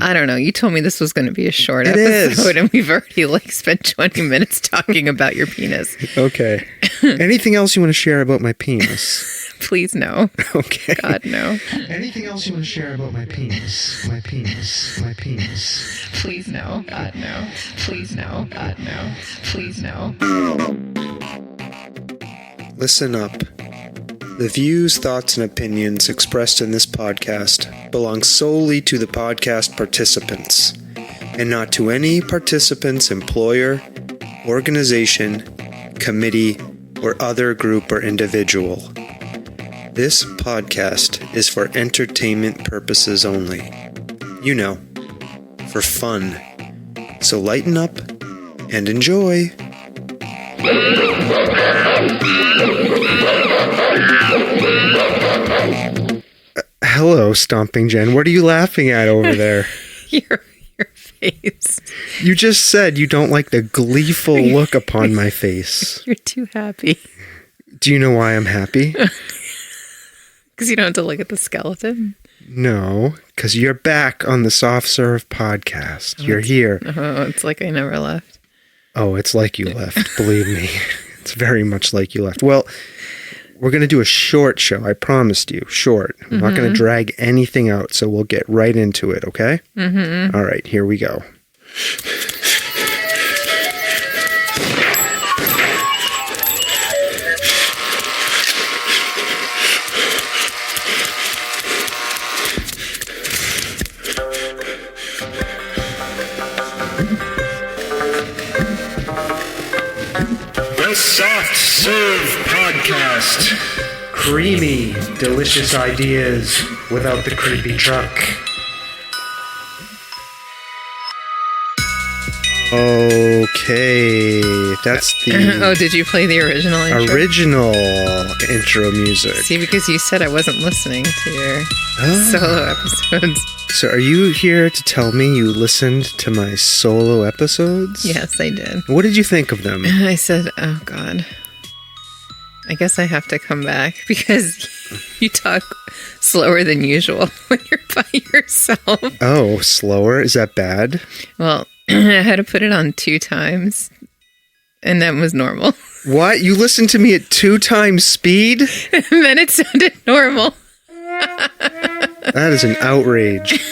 person. I don't know. You told me this was going to be a short It episode, is. and we've already spent 20 minutes talking about your penis. Okay. Anything else you want to share about my penis? Please no. Okay. God, no. Anything else you want to share about my penis? My penis. My penis. Please no. God, no. Please no. God, no. Please no. Listen up. The views, thoughts, and opinions expressed in this podcast belong solely to the podcast participants, and not to any participant's employer, organization, committee, or other group or individual. This podcast is for entertainment purposes only. You know, for fun. So lighten up and enjoy. Hello, Stomping Jen. What are you laughing at over there? Your face. You just said you don't like the gleeful look upon my face. You're too happy. Do you know why I'm happy? Because you don't have to look at the skeleton? No, because you're back on the Soft Serve podcast. You're here. Oh, it's like I never left. Oh, it's like you left. Believe me. It's very much like you left. Well, we're going to do a short show. I promised you. Short. I'm not going to drag anything out, so we'll get right into it, okay? All right, here we go. The Soft Serve Podcast. Creamy, delicious ideas without the creepy truck. Okay, that's the Oh, did you play the original intro? original intro music. See, because you said I wasn't listening to your solo episodes. So are you here to tell me you listened to my solo episodes? Yes, I did. What did you think of them? I said, oh, God. I guess I have to come back because you talk slower than usual when you're by yourself. Oh, slower? Is that bad? Well, I had to put it on 2 times, and that was normal. What? You listened to me at 2 times speed? And then it sounded normal. That is an outrage.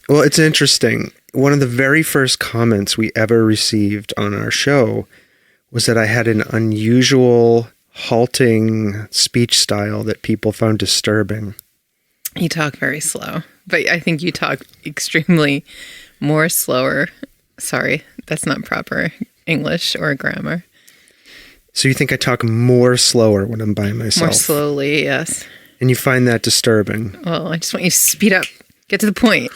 Well, it's interesting. One of the very first comments we ever received on our show was that I had an unusual, halting speech style that people found disturbing. You talk very slow, but I think you talk extremely more slower. Sorry, that's not proper English or grammar. So you think I talk more slower when I'm by myself? More slowly, yes. And you find that disturbing? Well, I just want you to speed up. Get to the point.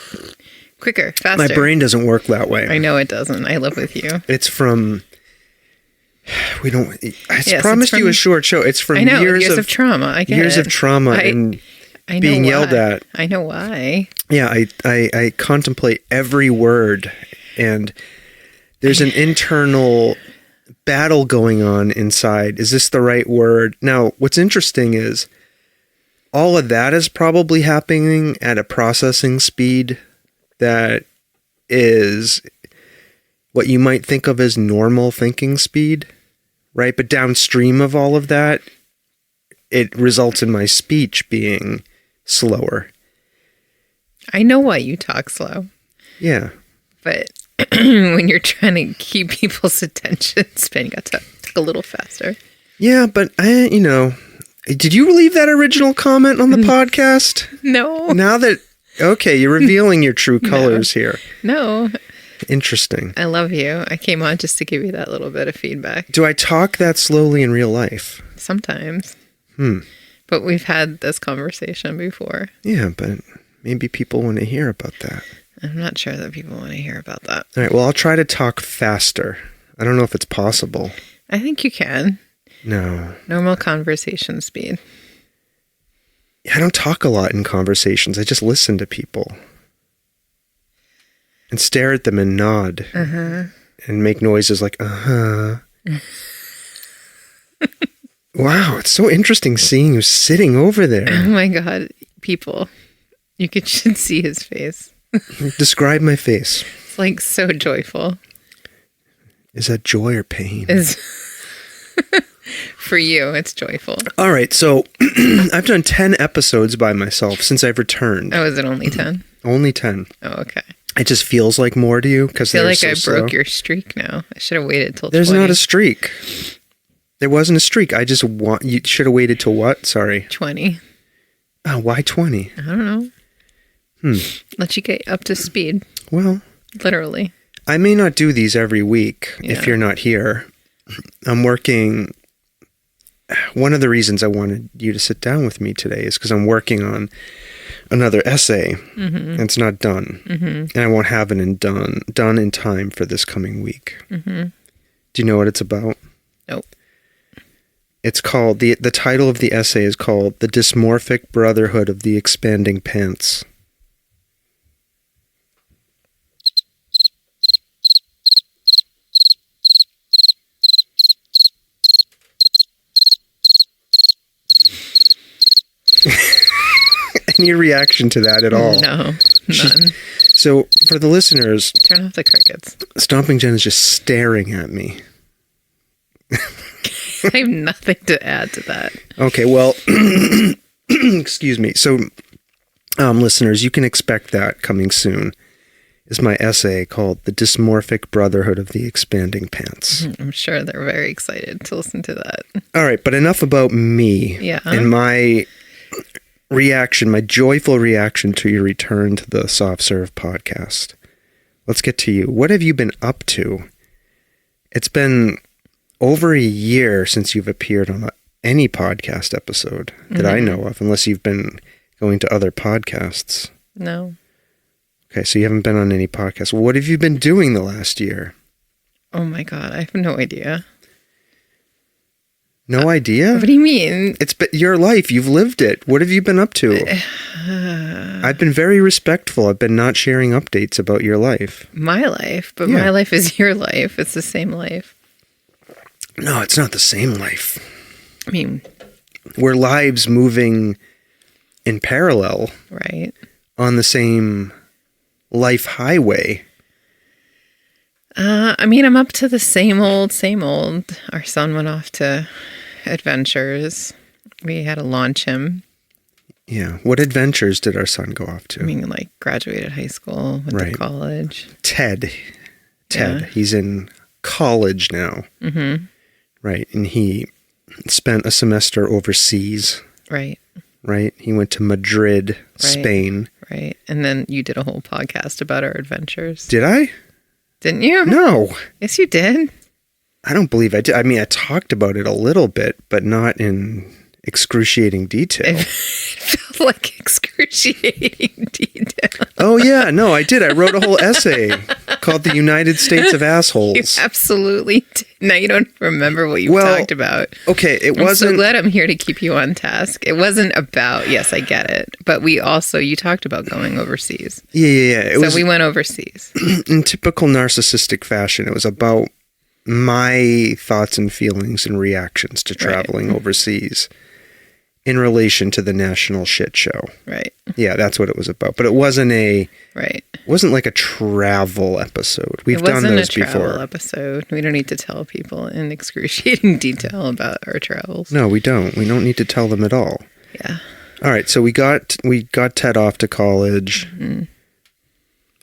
Quicker, faster. My brain doesn't work that way. I know it doesn't. I live with you. It's from... I Yes, promised it's you from- a short show. It's from I know, years of trauma. I get years it. of trauma and I know being why. yelled at. I know why. Yeah, I contemplate every word, and there's an internal battle going on inside. Is this the right word? Now, what's interesting is all of that is probably happening at a processing speed that is what you might think of as normal thinking speed, right? But downstream of all of that, it results in my speech being slower. I know why you talk slow, Yeah. but when you're trying to keep people's attention span, you got to talk a little faster. Yeah, but did you leave that original comment on the podcast? No. Now that, okay, you're revealing your true colors here. No. Interesting. I love you. I came on just to give you that little bit of feedback. Do I talk that slowly in real life? Sometimes. But we've had this conversation before. Yeah, but maybe people want to hear about that. I'm not sure that people want to hear about that. All right, well, I'll try to talk faster. I don't know if it's possible. I think you can. No. Normal conversation speed. I don't talk a lot in conversations. I just listen to people. And stare at them and nod. And make noises like, Wow, it's so interesting seeing you sitting over there. Oh my God, people. You should see his face. Describe my face. It's like so joyful. Is that joy or pain? Is for you, it's joyful. All right, so I've done 10 episodes by myself since I've returned. Oh, is it only 10? Only 10. Oh, okay. It just feels like more to you because I feel like so I broke slow. your streak now. I should have waited till There's 20. not a streak. There wasn't a streak. I just want you should have waited till what? Sorry. 20. Oh, why 20? I don't know. Let you get up to speed. Well, Literally. I may not do these every week Yeah. if you're not here. I'm working. One of the reasons I wanted you to sit down with me today is because I'm working on another essay. And it's not done. And I won't have it done in time for this coming week. Do you know what it's about? Nope. It's called, the title of the essay is called The Dysmorphic Brotherhood of the Expanding Pants. Any reaction to that at all? No, none. So, for the listeners, Turn off the crickets. Stomping Jen is just staring at me. I have nothing to add to that. Okay, well, excuse me. So, listeners, you can expect that coming soon. Is my essay called The Dysmorphic Brotherhood of the Expanding Pants. I'm sure they're very excited to listen to that. All right, but enough about me and my reaction, my joyful reaction to your return to the Soft Serve podcast. Let's get to you. What have you been up to? It's been over a year since you've appeared on any podcast episode that I know of, unless you've been going to other podcasts. No. Okay, so you haven't been on any podcasts. What have you been doing the last year? Oh my God, I have no idea. No idea? What do you mean? It's been your life. You've lived it. What have you been up to? I've been very respectful. I've been not sharing updates about your life. My life, but Yeah. my life is your life. It's the same life. No, it's not the same life. I mean, We're lives moving in parallel right? on the same life highway. I mean, I'm up to the same old, same old. Our son went off to adventures. We had to launch him. Yeah. What adventures did our son go off to? I mean, like graduated high school, went Right. to college. Ted. Yeah. He's in college now. Right. And he spent a semester overseas. Right, Right. He went to Madrid, Spain. right. And then you did a whole podcast about our adventures. Did I? Didn't you? No. Yes, you did. I don't believe I did. I mean, I talked about it a little bit, but not in excruciating detail. It felt like excruciating detail. Oh, yeah. No, I did. I wrote a whole essay called The United States of You Assholes. absolutely did. Now you don't remember what you Well, talked about. Okay, it I'm wasn't. so glad I'm here to keep you on task. It wasn't about, yes, I get it. But you talked about going overseas. Yeah. It was We went overseas. in typical narcissistic fashion. It was about my thoughts and feelings and reactions to traveling overseas in relation to the national shit show. Right. Yeah, that's what it was about. But it wasn't like a travel episode. We've done those a travel before. episode. We don't need to tell people in excruciating detail about our travels. No, we don't. We don't need to tell them at all. Yeah. All right, so we got Ted off to college.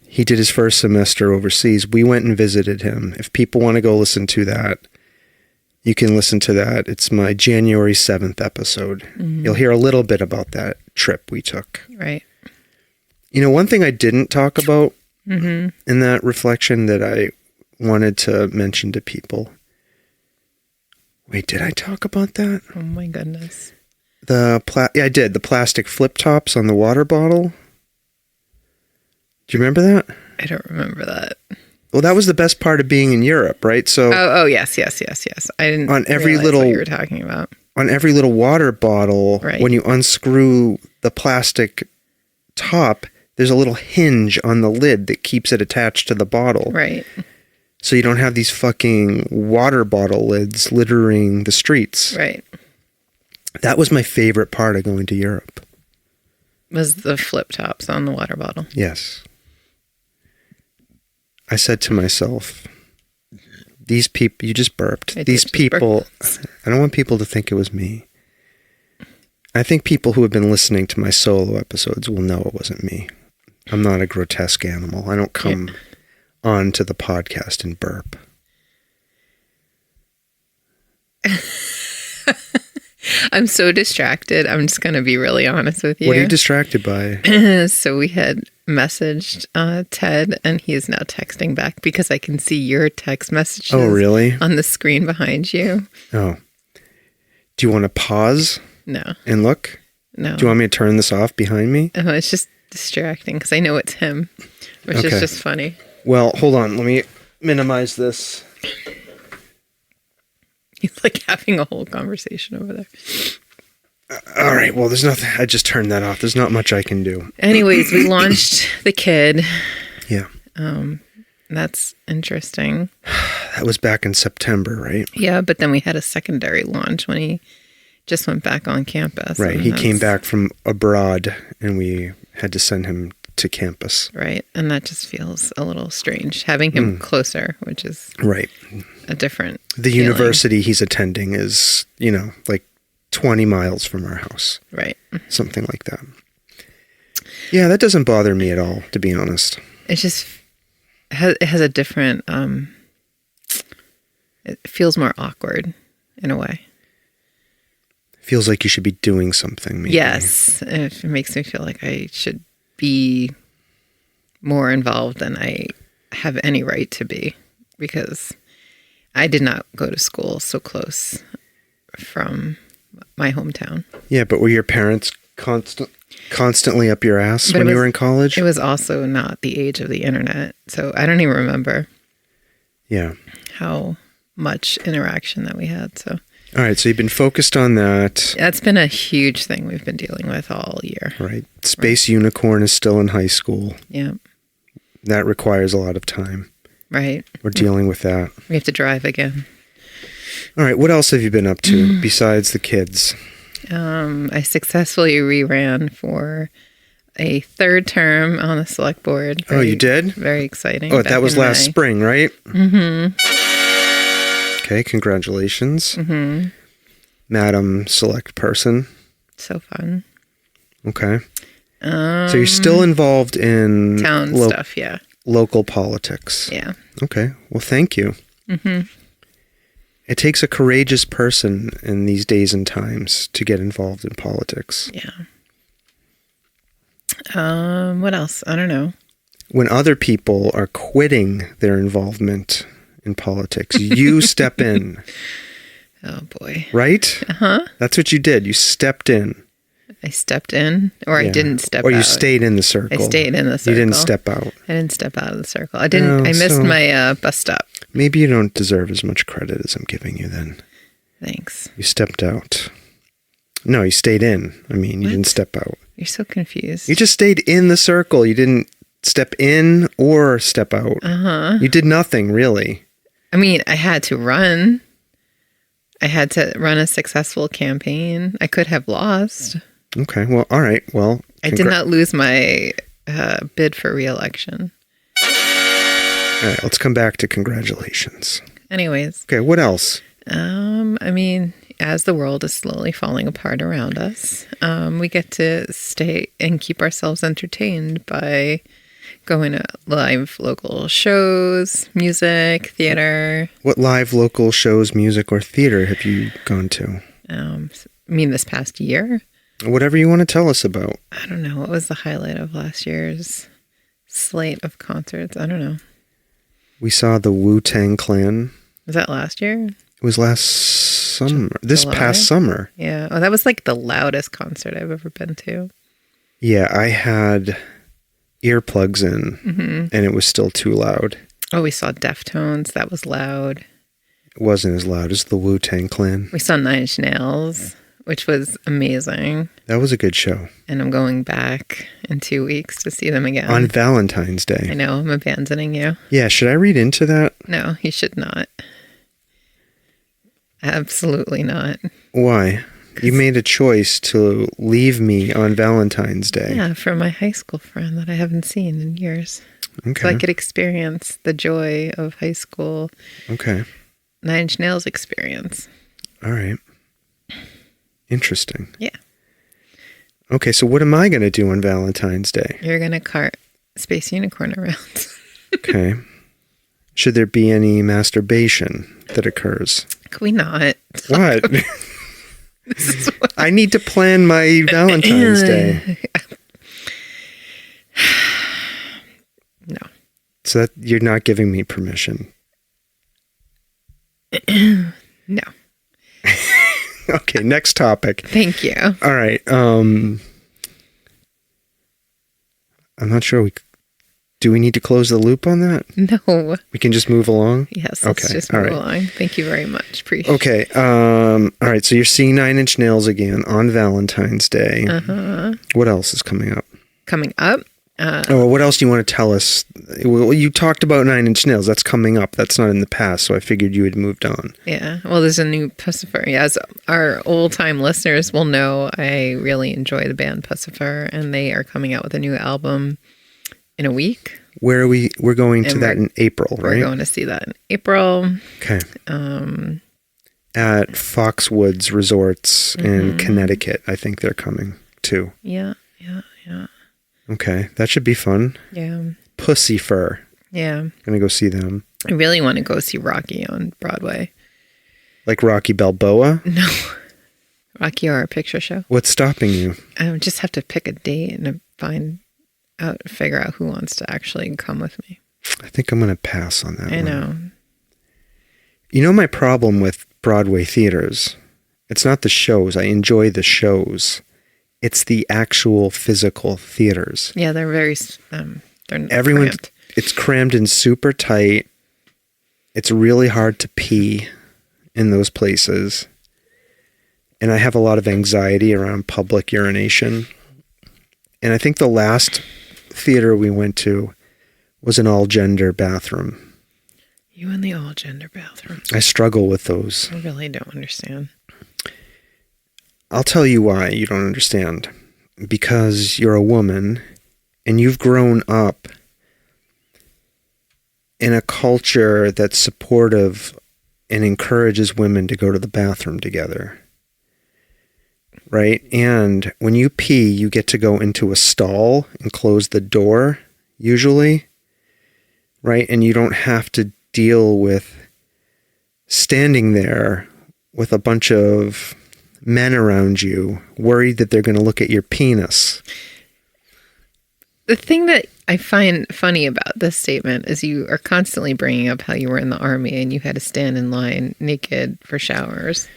He did his first semester overseas. We went and visited him. If people want to go listen to that, you can listen to that. It's my January 7th episode. You'll hear a little bit about that trip we took. Right. You know, one thing I didn't talk about in that reflection that I wanted to mention to people. Wait, did I talk about that? Oh my goodness. Yeah, I did. The plastic flip tops on the water bottle. Do you remember that? I don't remember that. Well, that was the best part of being in Europe, right? So Oh, yes. I didn't On every realize little- what you were talking about. on every little water bottle, Right. when you unscrew the plastic top, there's a little hinge on the lid that keeps it attached to the bottle. Right. So you don't have these fucking water bottle lids littering the streets. Right. That was my favorite part of going to Europe. Was the flip tops on the water bottle. Yes. I said to myself, these people, you just burped. I did These just people, burp. I don't want people to think it was me. I think people who have been listening to my solo episodes will know it wasn't me. I'm not a grotesque animal. I don't come on to the podcast and burp. I'm so distracted. I'm just going to be really honest with you. What are you distracted by? So we had messaged Ted, and he is now texting back because I can see your text messages Oh, really? on the screen behind you. Oh. Do you want to pause No. and look? No. Do you want me to turn this off behind me? Oh, it's just distracting because I know it's him, which is just funny. Well, hold on. Let me minimize this. He's like having a whole conversation over there. All right. Well, there's nothing. I just turned that off. There's not much I can do. Anyways, we launched the kid. Yeah. That's interesting. That was back in September, right? Yeah, but then we had a secondary launch when he just went back on campus. Right. He came back from abroad, and we had to send him to campus. Right. And that just feels a little strange, having him closer, which is right. A different The feeling. university he's attending is, like 20 miles from our house. Right. Something like that. Yeah, that doesn't bother me at all, to be honest. It's just, it has a different, it feels more awkward in a way. Feels like you should be doing something, maybe. Yes. It makes me feel like I should be more involved than I have any right to be, because I did not go to school so close from my hometown. Yeah, but were your parents constantly up your ass when you were in college? It was also not the age of the internet, so I don't even remember how much interaction that we had. So, all right, so you've been focused on that. That's been a huge thing we've been dealing with all year. Right. Space Unicorn is still in high school. Yeah. That requires a lot of time. Right. We're dealing with that. We have to drive again. All right, what else have you been up to besides the kids? I successfully reran for a third term on the select board. You did? Very exciting. Oh, that was last spring, right? Mm-hmm. Okay, congratulations. Mm-hmm. Madam Select Person. So fun. Okay. So you're still involved in town stuff, yeah. Local politics. Yeah. Okay. Well, thank you. Mm-hmm. It takes a courageous person in these days and times to get involved in politics. Yeah. What else? I don't know. When other people are quitting their involvement in politics, you step in. Oh, boy. Right? Uh-huh. That's what you did. You stepped in. I stepped in, or I didn't step out. Or you stayed in the circle. I stayed in the circle. You didn't step out. I didn't step out of the circle. I didn't. I missed my bus stop. Maybe you don't deserve as much credit as I'm giving you then. Thanks. You stepped out. No, you stayed in. I mean, you didn't step out. You're so confused. You just stayed in the circle. You didn't step in or step out. Uh-huh. You did nothing, really. I mean, I had to run. I had to run a successful campaign. I could have lost. Okay. Well, all right. Well, I did not lose my bid for re-election. All right. Let's come back to congratulations. Anyways. Okay. What else? I mean, as the world is slowly falling apart around us, we get to stay and keep ourselves entertained by going to live local shows, music, theater. What live local shows, music, or theater have you gone to? I mean, this past year? Whatever you want to tell us about. I don't know. What was the highlight of last year's slate of concerts? I don't know. We saw the Wu-Tang Clan. Was that last year? It was last summer. This July? past summer. Yeah. Oh, that was like the loudest concert I've ever been to. Yeah, I had earplugs in, and it was still too loud. Oh, we saw Deftones. That was loud. It wasn't as loud as the Wu-Tang Clan. We saw Nine Inch Nails, which was amazing. That was a good show. And I'm going back in 2 weeks to see them again. On Valentine's Day. I know, I'm abandoning you. Yeah, should I read into that? No, you should not. Absolutely not. Why? You made a choice to leave me on Valentine's Day. Yeah, from my high school friend that I haven't seen in years. Okay. So I could experience the joy of high school Okay. 9 Inch Nails experience. All right. Interesting. Yeah. Okay, so what am I going to do on Valentine's Day? You're going to cart Space Unicorn around. Okay. Should there be any masturbation that occurs? Could we not? What? This is what I need to plan my Valentine's Day. No. So that you're not giving me permission. No. Okay, next topic. Thank you. All right. I'm not sure. Do we need to close the loop on that? No. We can just move along? Yes, let's Okay, just all move right. along. Thank you very much. Appreciate it. Okay. All right. So you're seeing 9 Inch Nails again on Valentine's Day. Uh-huh. What else is coming up? Coming up. What else do you want to tell us? Well, you talked about 9 Inch Nails. That's coming up. That's not in the past. So I figured you had moved on. Yeah. Well, there's a new Pussifer. As our old-time listeners will know, I really enjoy the band Pussifer, and they are coming out with a new album in a week. Where are we? We're going to And that in April, right? We're going to see that in April. Okay. At Foxwoods Resorts in Connecticut, I think they're coming too. Yeah. Okay, that should be fun. Yeah. Pussy Fur. Yeah. Gonna go see them. I really want to go see Rocky on Broadway. Like Rocky Balboa? No. Rocky Horror Picture Show. What's stopping you? I would just have to pick a date and figure out who wants to actually come with me. I think I'm gonna pass on that I one. know. You know my problem with Broadway theaters? It's not the shows. I enjoy the shows. It's the actual physical theaters. Yeah, they're very, they're cramped. It's crammed in super tight. It's really hard to pee in those places. And I have a lot of anxiety around public urination. And I think the last theater we went to was an all-gender bathroom. You in the all-gender bathroom. I struggle with those. I really don't understand. I'll tell you why you don't understand. Because you're a woman and you've grown up in a culture that's supportive and encourages women to go to the bathroom together. Right? And when you pee, you get to go into a stall and close the door, usually. Right? And you don't have to deal with standing there with a bunch of men around you, worried that they're going to look at your penis. The thing that I find funny about this statement is you are constantly bringing up how you were in the army and you had to stand in line naked for showers.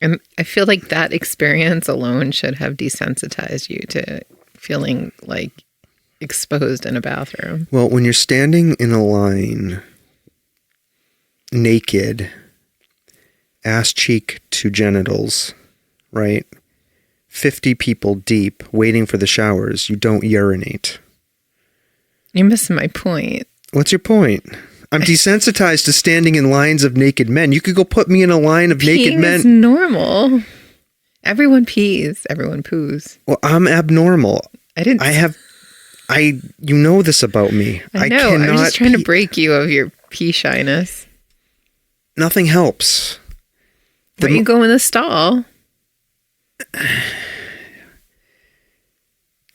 And I feel like that experience alone should have desensitized you to feeling like exposed in a bathroom. Well, when you're standing in a line naked, ass cheek to genitals, right? 50 people deep waiting for the showers, you don't urinate. You're missing my point. What's your point? I'm desensitized to standing in lines of naked men. You could go put me in a line of naked Peeing men. is normal. Everyone pees. Everyone poos. Well, I'm abnormal. You know this about me. I know. I was just trying to break you of your pee shyness. Nothing helps. Why don't you go in the stall?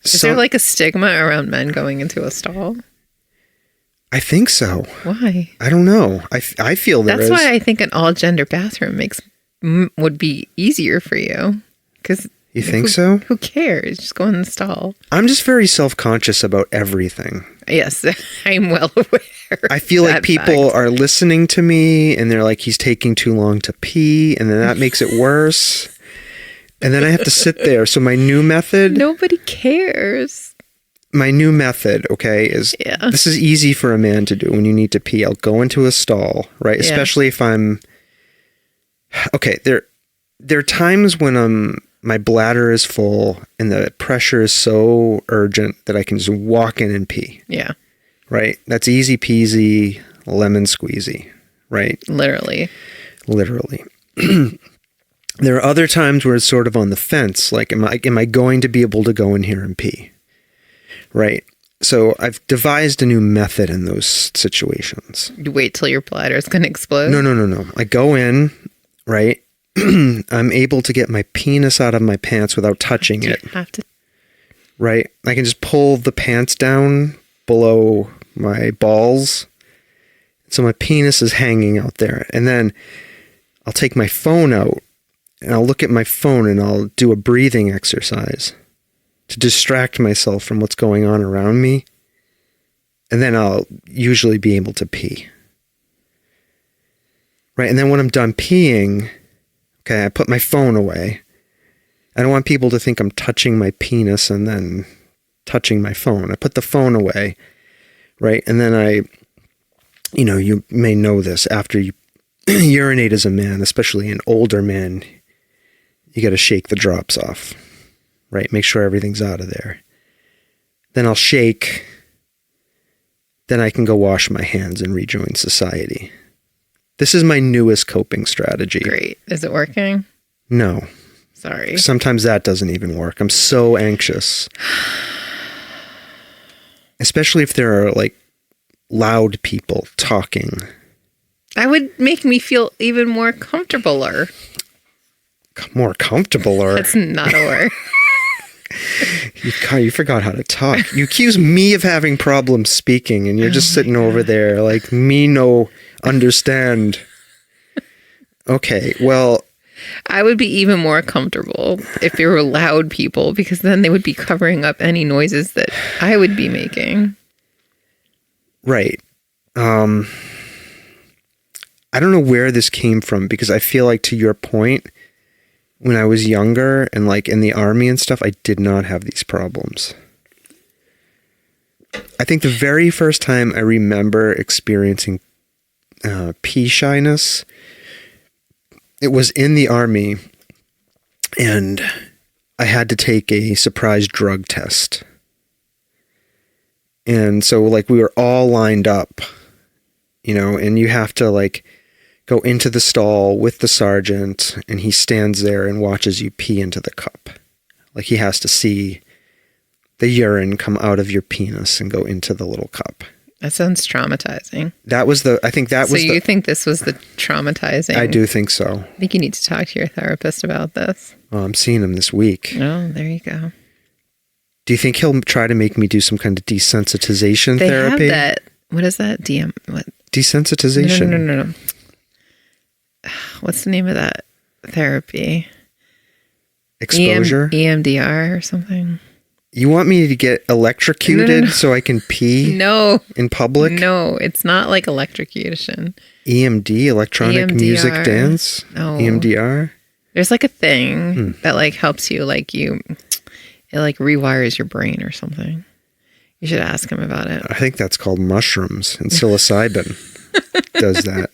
Is there like a stigma around men going into a stall? I think so. Why? I don't know. I feel there is. That's why I think an all-gender bathroom would be easier for you. Because you think so? Who cares? Just go in the stall. I'm just very self-conscious about everything. Yes, I'm well aware. I feel like people are listening to me and they're like, he's taking too long to pee, and then that makes it worse. And then I have to sit there. So my new method... Nobody cares. My new method, okay, is this is easy for a man to do when you need to pee. I'll go into a stall, right? Yeah. Especially if I'm... Okay, there are times when my bladder is full and the pressure is so urgent that I can just walk in and pee. Yeah. Right? That's easy peasy, lemon squeezy, right? Literally. There are other times where it's sort of on the fence. Like, am I going to be able to go in here and pee? Right? So I've devised a new method in those situations. You wait till your bladder is going to explode? No. I go in, right? I'm able to get my penis out of my pants without touching it. You have to. Right? I can just pull the pants down below my balls. So my penis is hanging out there. And then I'll take my phone out and I'll look at my phone and I'll do a breathing exercise to distract myself from what's going on around me. And then I'll usually be able to pee. Right? And then when I'm done peeing, okay, I put my phone away. I don't want people to think I'm touching my penis and then touching my phone. I put the phone away, right? And then you may know this, after you urinate as a man, especially an older man, you got to shake the drops off, right? Make sure everything's out of there. Then I'll shake. Then I can go wash my hands and rejoin society. This is my newest coping strategy. Great. Is it working? No. Sorry. Sometimes that doesn't even work. I'm so anxious. Especially if there are like loud people talking. That would make me feel even more comfortable-er. More comfortable-er? That's not a word. You forgot how to talk. You accuse me of having problems speaking, and you're just sitting over there like, me no understand. Okay, well... I would be even more comfortable if there were loud people, because then they would be covering up any noises that I would be making. Right. I don't know where this came from, because I feel like, to your point, when I was younger and like in the army and stuff, I did not have these problems. I think the very first time I remember experiencing pee shyness, it was in the army, and I had to take a surprise drug test. And so like we were all lined up, and you have to like go into the stall with the sergeant, and he stands there and watches you pee into the cup. Like he has to see the urine come out of your penis and go into the little cup. That sounds traumatizing. So you think this was the traumatizing? I do think so. I think you need to talk to your therapist about this. Oh, I'm seeing him this week. Oh, there you go. Do you think he'll try to make me do some kind of desensitization therapy? They have that. What is that? What? Desensitization? No. What's the name of that therapy? Exposure? EMDR or something? You want me to get electrocuted so I can pee in public? No, it's not like electrocution. EMD, electronic music dance? No. EMDR? There's like a thing that like helps you, like it like rewires your brain or something. You should ask him about it. I think that's called mushrooms, and psilocybin does that.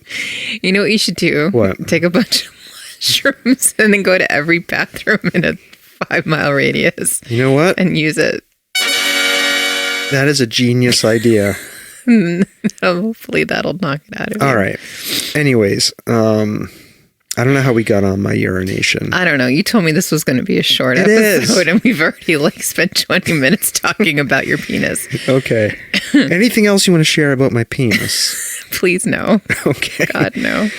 You know what you should do? What? Take a bunch of mushrooms and then go to every bathroom in a 5-mile radius. You know what? And use it. That is a genius idea. Hopefully that'll knock it out of you. All right. Anyways, I don't know how we got on my urination. I don't know. You told me this was going to be a short episode, and we've already spent 20 minutes talking about your penis. Okay. Anything else you want to share about my penis? Please, no. Okay. God, no.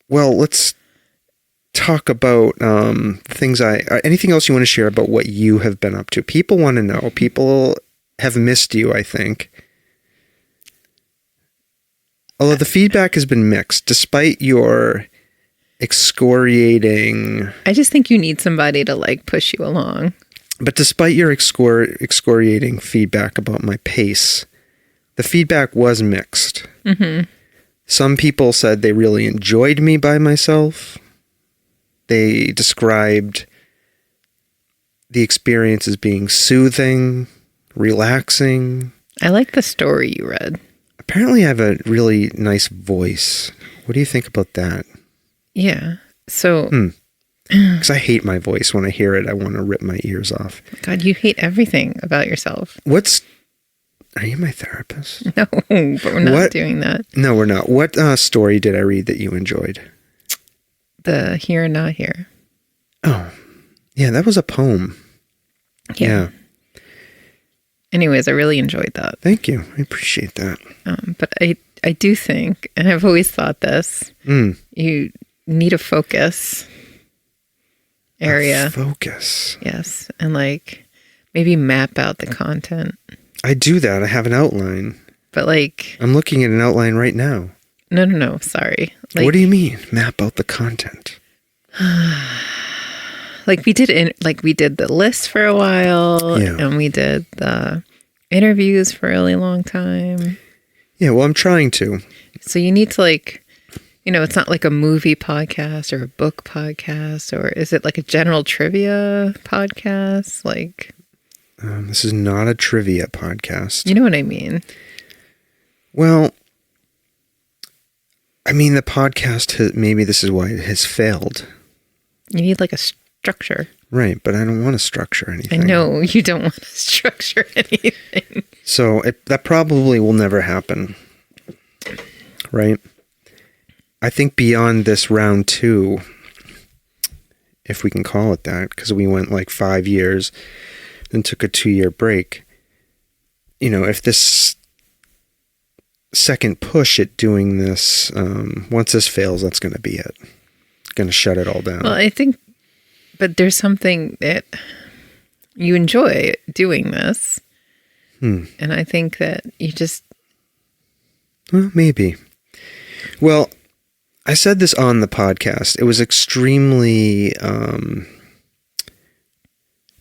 Well, let's talk about things anything else you want to share about what you have been up to? People want to know. People have missed you, I think. Although the feedback has been mixed, despite your excoriating... I just think you need somebody to push you along. But despite your excoriating feedback about my pace, the feedback was mixed. Mm-hmm. Some people said they really enjoyed me by myself. They described the experience as being soothing, relaxing. I like the story you read. Apparently I have a really nice voice. What do you think about that? Yeah. So... Because I hate my voice. When I hear it, I want to rip my ears off. God, you hate everything about yourself. Are you my therapist? No, but we're not doing that. No, we're not. What story did I read that you enjoyed? The Here and Not Here. Oh, yeah, that was a poem. Yeah. Anyways, I really enjoyed that. Thank you. I appreciate that. But I do think, and I've always thought this, you need a focus area. Focus. Yes. And like maybe map out the content. I do that. I have an outline. But like... I'm looking at an outline right now. No. Sorry. Like, what do you mean? Map out the content. Like we did the list for a while, and we did the interviews for a really long time. Yeah, well, I'm trying to. So you need to like, it's not like a movie podcast or a book podcast, or is it like a general trivia podcast? Like, this is not a trivia podcast. You know what I mean? Well, I mean, the podcast, maybe this is why it has failed. You need like a structure. Right, but I don't want to structure anything. I know, you don't want to structure anything. So that probably will never happen. Right? I think beyond this round 2, if we can call it that, because we went like 5 years, then took a 2-year break. If this second push at doing this, once this fails, that's going to be it. Going to shut it all down. Well, I think, but there's something that you enjoy doing this. And I think that you just... Well, maybe. Well, I said this on the podcast. It was extremely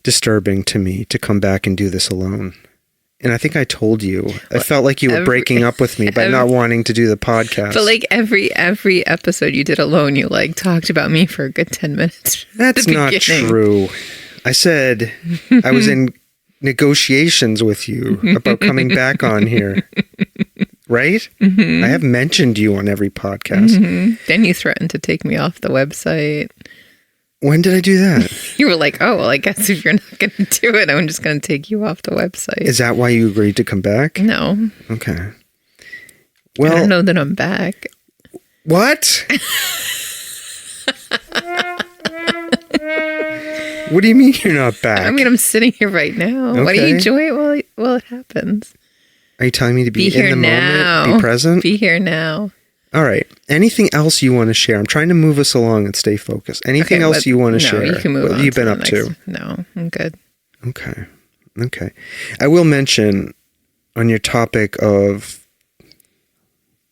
disturbing to me to come back and do this alone. And I think I told you. I felt like you were breaking up with me by not wanting to do the podcast. But like every episode you did alone, you like talked about me for a good 10 minutes. That's not true. I said I was in negotiations with you about coming back on here. Right? I have mentioned you on every podcast. Then you threatened to take me off the website. When did I do that? You were like, oh, well, I guess if you're not going to do it, I'm just going to take you off the website. Is that why you agreed to come back? No. Okay. Well, I don't know that I'm back. What? What do you mean you're not back? I mean, I'm sitting here right now. Okay. Why do you enjoy it while it happens? Are you telling me to be here in the now. moment, be present? Be here now. All right. Anything else you want to share? I'm trying to move us along and stay focused. Anything else you want to share? You can move on. What have you been up to? No, I'm good. Okay. I will mention on your topic of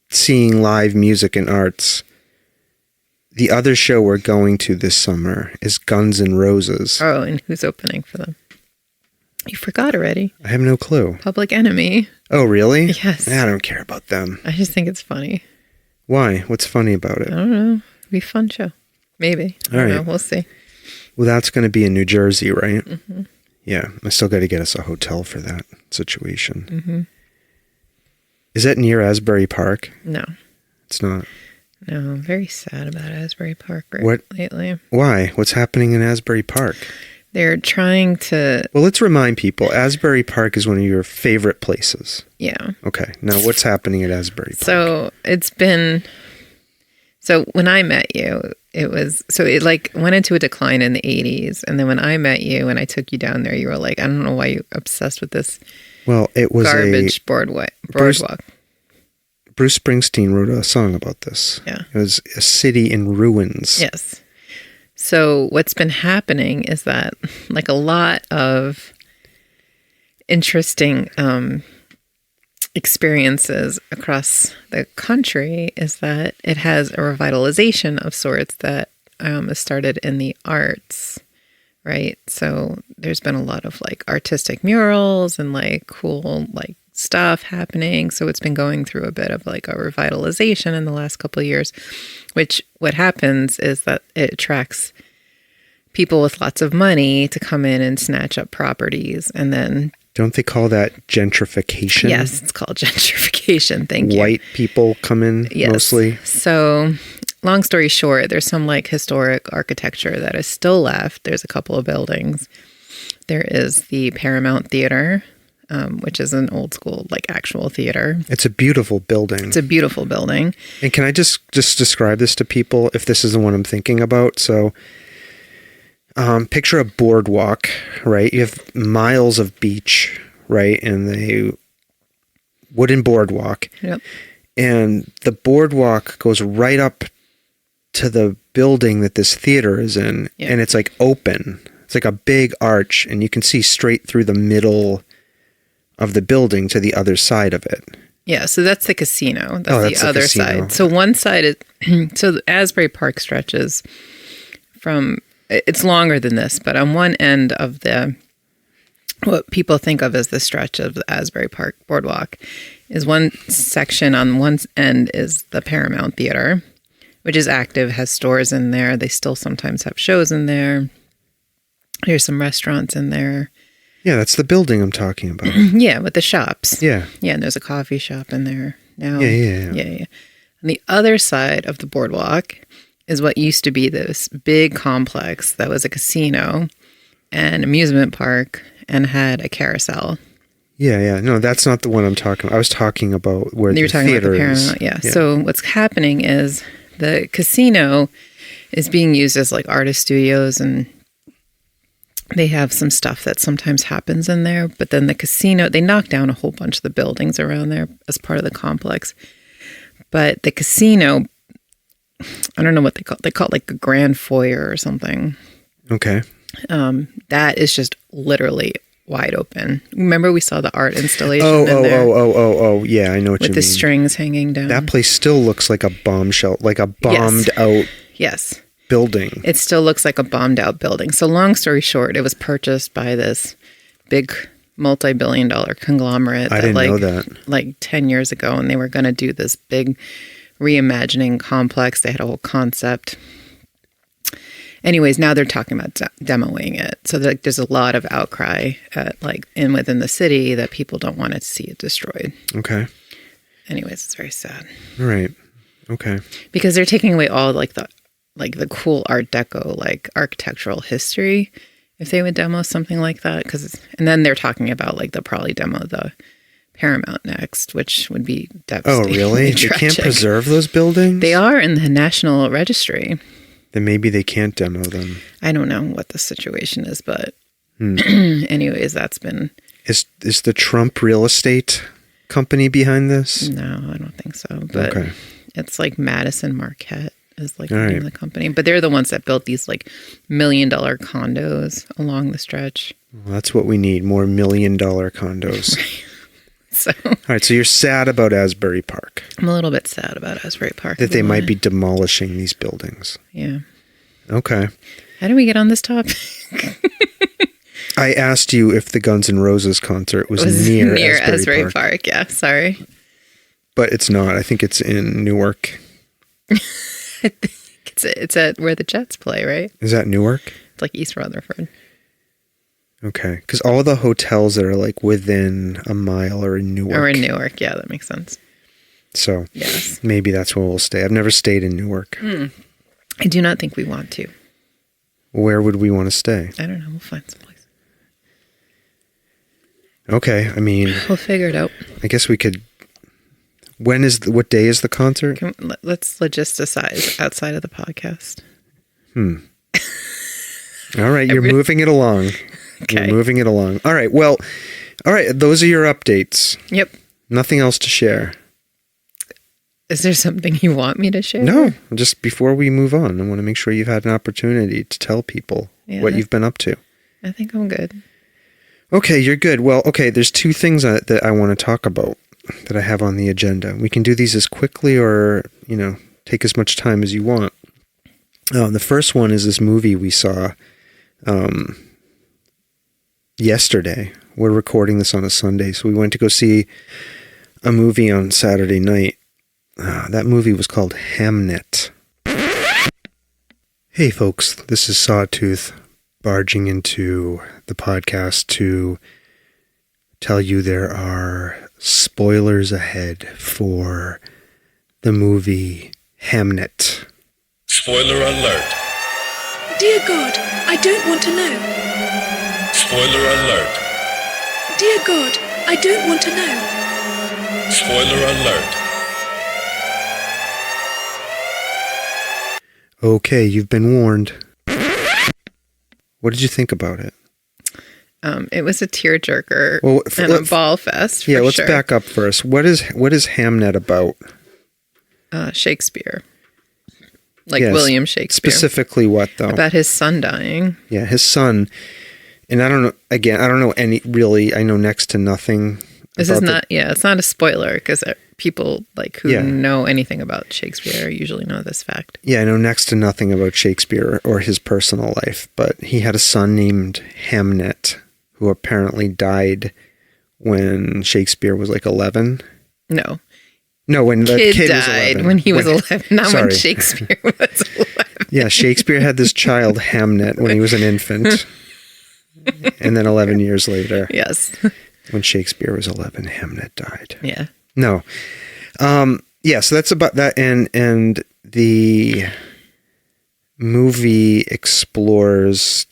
seeing live music and arts, the other show we're going to this summer is Guns N' Roses. Oh, and who's opening for them? You forgot already. I have no clue. Public Enemy. Oh, really? Yes. I don't care about them. I just think it's funny. Why? What's funny about it? I don't know. It'll be a fun show. Maybe. I don't know. We'll see. Well, that's going to be in New Jersey, right? Mm-hmm. Yeah. I still got to get us a hotel for that situation. Mm-hmm. Is that near Asbury Park? No. It's not. No, I'm very sad about Asbury Park lately. Why? What's happening in Asbury Park? They're trying to... Well, let's remind people, Asbury Park is one of your favorite places. Yeah. Okay. Now, what's happening at Asbury Park? So, it's been... So, when I met you, it like went into a decline in the 80s. And then when I met you and I took you down there, you were like, I don't know why you're obsessed with this it was garbage boardwalk. Bruce Springsteen wrote a song about this. Yeah. It was a city in ruins. Yes. So what's been happening is that like a lot of interesting experiences across the country is that it has a revitalization of sorts that has started in the arts, right? So there's been a lot of like artistic murals and like cool like stuff happening. So it's been going through a bit of like a revitalization in the last couple of years, which what happens is that it attracts people with lots of money to come in and snatch up properties. And then... Don't they call that gentrification? Yes, it's called gentrification. Thank you. White people come in mostly? So long story short, there's some like historic architecture that is still left. There's a couple of buildings. There is the Paramount Theater, which is an old school, like actual theater. It's a beautiful building. It's a beautiful building. And can I just describe this to people if this is the one I'm thinking about? So Picture a boardwalk, right? You have miles of beach, right? And the wooden boardwalk. Yep. And the boardwalk goes right up to the building that this theater is in. Yep. And it's like open. It's like a big arch, and you can see straight through the middle of the building to the other side of it. Yeah, so that's the casino. That's the other casino. side. So one side is, so the Asbury Park stretches from, it's longer than this, but on one end of what people think of as the stretch of the Asbury Park Boardwalk is one section. On one end is the Paramount Theater, which is active, has stores in there. They still sometimes have shows in there. There's some restaurants in there. Yeah, that's the building I'm talking about. Yeah, with the shops. Yeah. Yeah, and there's a coffee shop in there now. Yeah. On the other side of the boardwalk is what used to be this big complex that was a casino and amusement park and had a carousel. Yeah. No, that's not the one I'm talking about. I was talking about where You're the talking theater about the is. Paramount, yeah. So what's happening is the casino is being used as like artist studios, and they have some stuff that sometimes happens in there. But then the casino, they knocked down a whole bunch of the buildings around there as part of the complex. But the casino, I don't know what they call it. They call it like a grand foyer or something. Okay. That is just literally wide open. Remember we saw the art installation Oh, yeah, I know what you mean. with the strings hanging down. That place still looks like a bombshell, like a bombed out Yes. building. It still looks like a bombed out building. So long story short, it was purchased by this big multi-billion-dollar conglomerate. I didn't know that. Like 10 years ago, and they were going to do this big reimagining complex. They had a whole concept. Anyways, now they're talking about demoing it. So there's a lot of outcry within the city that people don't want to see it destroyed. Okay. Anyways, it's very sad. All right. Okay. Because they're taking away all the cool Art Deco, like architectural history, if they would demo something like that. And then they're talking about like they'll probably demo the Paramount next, which would be devastating. Oh, really? They can't preserve those buildings? They are in the National Registry. Then maybe they can't demo them. I don't know what the situation is, but anyways, that's been... Is the Trump real estate company behind this? No, I don't think so. But Okay. It's like Madison Marquette is like the name of the company. But they're the ones that built these like $1 million condos along the stretch. Well, that's what we need, more $1 million condos. So All right, so you're sad about Asbury Park. I'm a little bit sad about Asbury Park. That they might be demolishing these buildings. Yeah. Okay. How do we get on this topic? I asked you if the Guns N' Roses concert was near Asbury Park. Yeah, sorry. But it's not. I think it's in Newark. I think it's at where the Jets play, right? Is that Newark? It's like East Rutherford. Okay. Because all the hotels that are like within a mile are in Newark. Or in Newark. Yeah, that makes sense. So yes, maybe that's where we'll stay. I've never stayed in Newark. I do not think we want to. Where would we want to stay? I don't know. We'll find some place. Okay. I mean, We'll figure it out. I guess we could. What day is the concert? Let's logisticize outside of the podcast. All right. You're moving it along. Okay. You're moving it along. All right. Well, all right. Those are your updates. Yep. Nothing else to share. Is there something you want me to share? No. Just before we move on, I want to make sure you've had an opportunity to tell people what you've been up to. I think I'm good. Okay. You're good. Well, okay. There's two things that I want to talk about that I have on the agenda. We can do these as quickly or, take as much time as you want. The first one is this movie we saw yesterday. We're recording this on a Sunday, so we went to go see a movie on Saturday night. That movie was called Hamnet. Hey folks, this is Sawtooth barging into the podcast to tell you there are spoilers ahead for the movie Hamnet. Spoiler alert. Dear God, I don't want to know. Spoiler alert. Dear God, I don't want to know. Spoiler alert. Okay, you've been warned. What did you think about it? It was a tearjerker Well, and a ball fest. For let's sure. back up first. What is Hamnet about? Shakespeare, like Yes. William Shakespeare. Specifically, what though? About his son dying. Yeah, his son. And I don't know. Again, I don't know any really. I know next to nothing. This is about not. Yeah, it's not a spoiler because people like who Yeah. know anything about Shakespeare usually know this fact. Yeah, I know next to nothing about Shakespeare or his personal life, but he had a son named Hamnet who apparently died when Shakespeare was like 11. No, No, when the kid was died 11. when he was 11, not when Sorry. Shakespeare was 11. Yeah, Shakespeare had this child, Hamnet, when he was an infant. And then 11 years later, Yes. when Shakespeare was 11, Hamnet died. Yeah. No. Yeah, so that's about that. And the movie explores,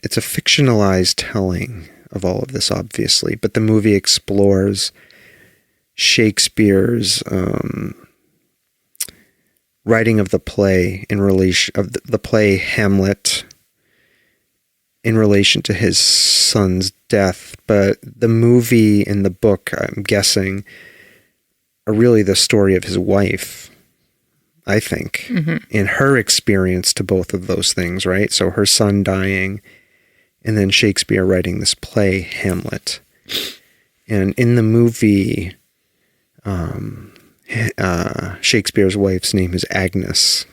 it's a fictionalized telling of all of this, obviously, but the movie explores Shakespeare's writing of the play in relation of the play Hamlet in relation to his son's death. But the movie and the book, I'm guessing, are really the story of his wife, I think, and her experience to both of those things, right? So her son dying and then Shakespeare writing this play, Hamlet. And in the movie, Shakespeare's wife's name is Agnes,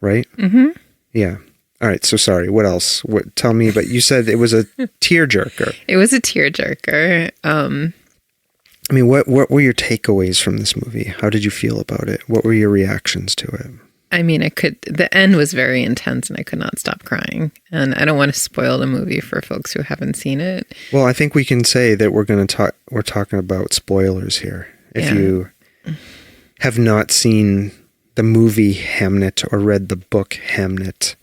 right? Mm-hmm. Yeah. All right. So sorry. What else? Tell me about. You said it was a tearjerker. It was a tearjerker. I mean, what were your takeaways from this movie? How did you feel about it? What were your reactions to it? I mean, the end was very intense and I could not stop crying. And I don't want to spoil the movie for folks who haven't seen it. Well, I think we can say that we're talking about spoilers here. If you have not seen the movie Hamnet or read the book Hamnet,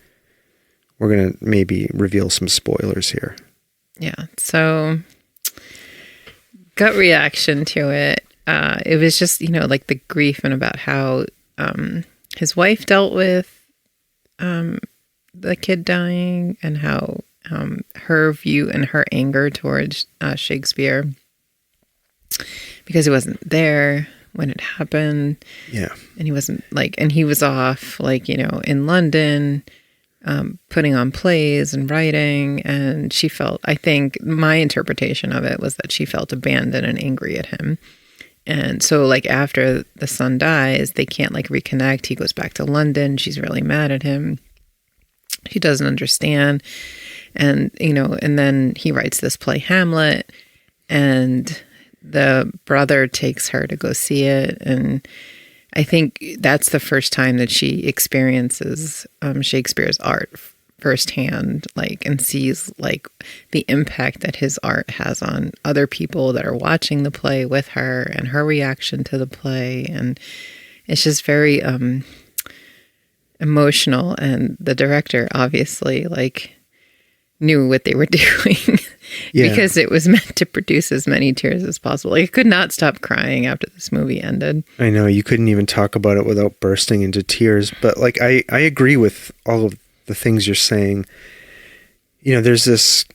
we're going to maybe reveal some spoilers here. Yeah. So gut reaction to it. It was just, like the grief and about how his wife dealt with the kid dying and how her view and her anger towards Shakespeare because he wasn't there when it happened. Yeah. And he wasn't and he was off in London putting on plays and writing, and she felt, I think my interpretation of it was that she felt abandoned and angry at him. And so after the son dies, they can't reconnect. He goes back to London. She's really mad at him. She doesn't understand. And, and then he writes this play Hamlet, and the brother takes her to go see it. And I think that's the first time that she experiences Shakespeare's art firsthand, and sees the impact that his art has on other people that are watching the play with her and her reaction to the play. And it's just very emotional. And the director obviously knew what they were doing because it was meant to produce as many tears as possible. I could not stop crying after this movie ended. I know, you couldn't even talk about it without bursting into tears. But I agree with all of the things you're saying. There's this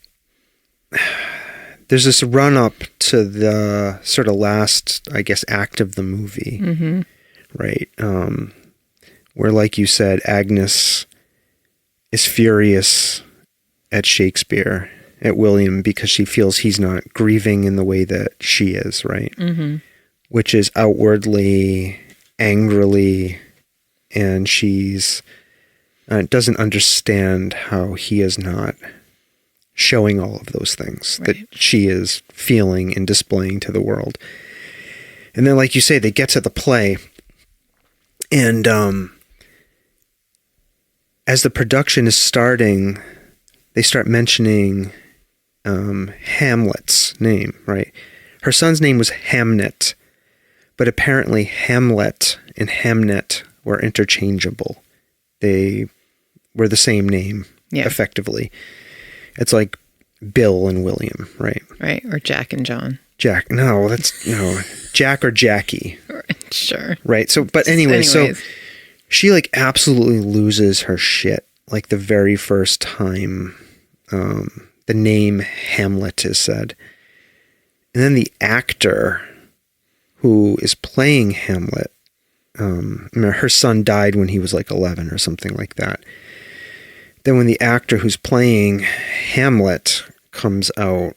run up to the sort of last, I guess, act of the movie, right? Where, like you said, Agnes is furious at Shakespeare, at William, because she feels he's not grieving in the way that she is, right? Mm-hmm. Which is outwardly, angrily, and she's doesn't understand how he is not showing all of those things that she is feeling and displaying to the world. And then, like you say, they get to the play, and as the production is starting, they start mentioning Hamlet's name, right? Her son's name was Hamnet, but apparently Hamlet and Hamnet were interchangeable. They were the same name, effectively. It's like Bill and William, right? Right, or Jack and John. Jack, no, Jack or Jackie. Sure. Right, so, but anyway, so she absolutely loses her shit like the very first time the name Hamlet is said. And then the actor who is playing Hamlet, her son died when he was like 11 or something like that. Then when the actor who's playing Hamlet comes out,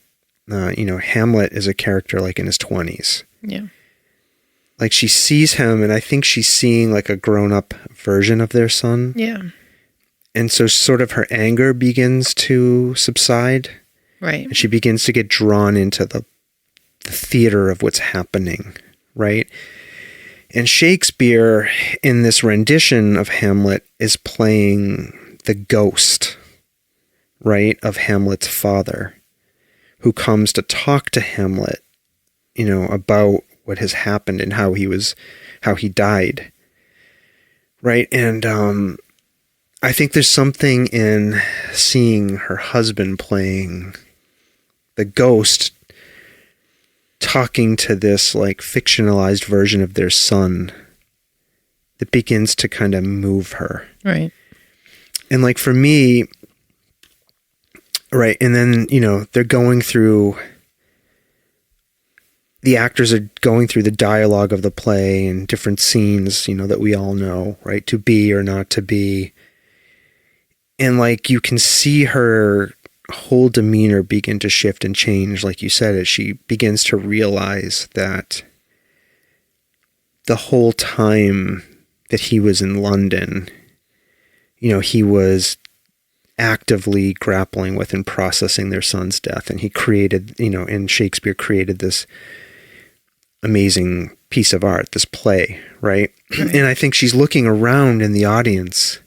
Hamlet is a character like in his 20s. Yeah. Like she sees him, and I think she's seeing like a grown-up version of their son. Yeah. And so sort of her anger begins to subside. Right. And she begins to get drawn into the theater of what's happening, right? And Shakespeare, in this rendition of Hamlet, is playing the ghost, right, of Hamlet's father, who comes to talk to Hamlet, about what has happened and how he died, right? And I think there's something in seeing her husband playing the ghost, talking to this like fictionalized version of their son, that begins to kind of move her. Right. And like for me, right, and then, they're going through, the actors are going through the dialogue of the play and different scenes, that we all know, right? To be or not to be. And like you can see her whole demeanor begin to shift and change, like you said, as she begins to realize that the whole time that he was in London, he was actively grappling with and processing their son's death. And he created, and Shakespeare created this amazing piece of art, this play, right? And I think she's looking around in the audience,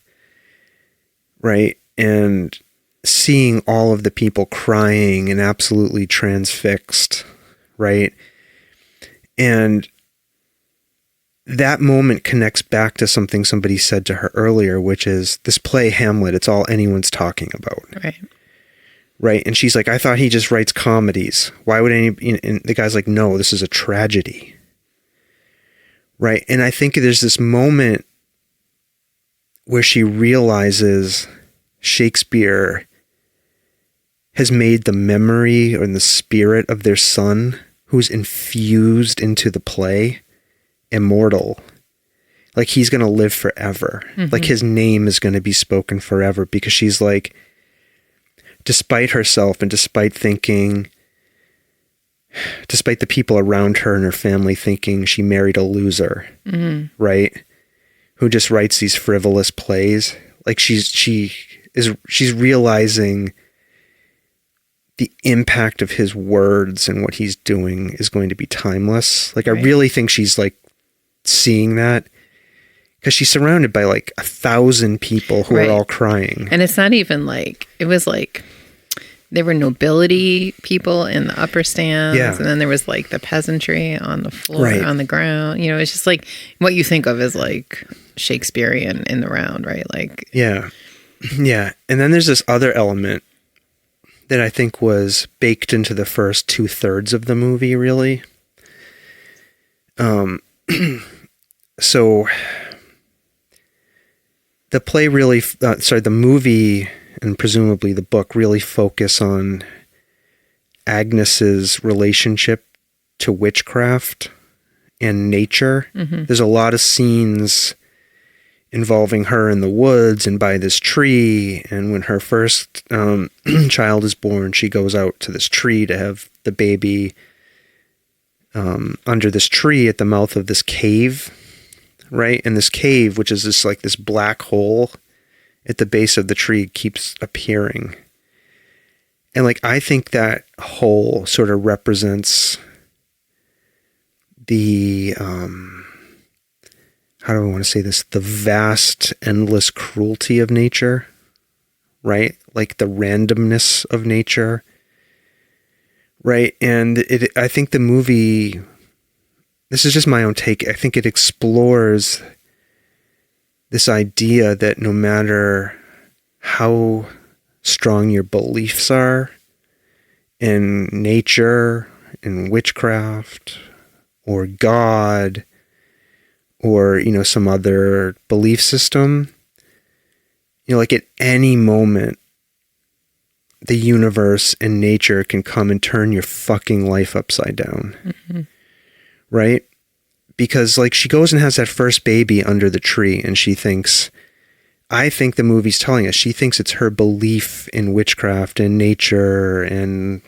right? And seeing all of the people crying and absolutely transfixed, right? And that moment connects back to something somebody said to her earlier, which is this play Hamlet, it's all anyone's talking about. Right. Right. And she's like, I thought he just writes comedies. Why would and the guy's like, no, this is a tragedy. Right. And I think there's this moment where she realizes Shakespeare has made the memory or the spirit of their son, who's infused into the play, immortal. Like he's going to live forever. Mm-hmm. Like his name is going to be spoken forever, because she's like, despite herself and despite the people around her and her family thinking she married a loser, right? Who just writes these frivolous plays. Like she's realizing the impact of his words and what he's doing is going to be timeless. Like, right. I really think she's like seeing that, because she's surrounded by like 1,000 people who are all crying. And it's not even like, it was like, there were nobility people in the upper stands, and then there was like the peasantry on the floor, on the ground. It's just like what you think of as like Shakespearean in the round, right? Like, yeah. And then there's this other element that I think was baked into the first 2/3 of the movie, really. So the play really, the movie and presumably the book really focus on Agnes's relationship to witchcraft and nature. Mm-hmm. There's a lot of scenes involving her in the woods and by this tree. And when her first child is born, she goes out to this tree to have the baby under this tree at the mouth of this cave, right? And this cave, which is this black hole at the base of the tree, keeps appearing. And like, I think that hole sort of represents the, how do I want to say this? The vast, endless cruelty of nature, right? Like the randomness of nature, right? And I think the movie, this is just my own take, I think it explores this idea that no matter how strong your beliefs are in nature, in witchcraft, or God, or, some other belief system, like at any moment, the universe and nature can come and turn your fucking life upside down. Mm-hmm. Right? Because like she goes and has that first baby under the tree and she thinks, I think the movie's telling us, she thinks it's her belief in witchcraft and nature and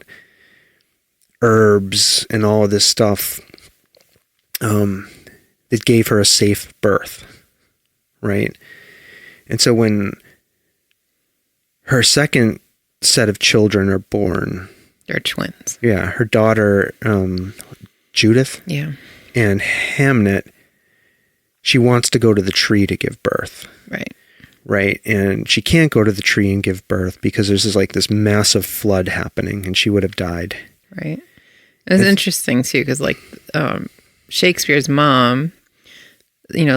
herbs and all of this stuff that gave her a safe birth. Right? And so when her second set of children are born. They're twins. Yeah. Her daughter, Judith. Yeah. And Hamnet, she wants to go to the tree to give birth. Right. Right. And she can't go to the tree and give birth because there's this massive flood happening and she would have died. Right. It's interesting too, because Shakespeare's mom,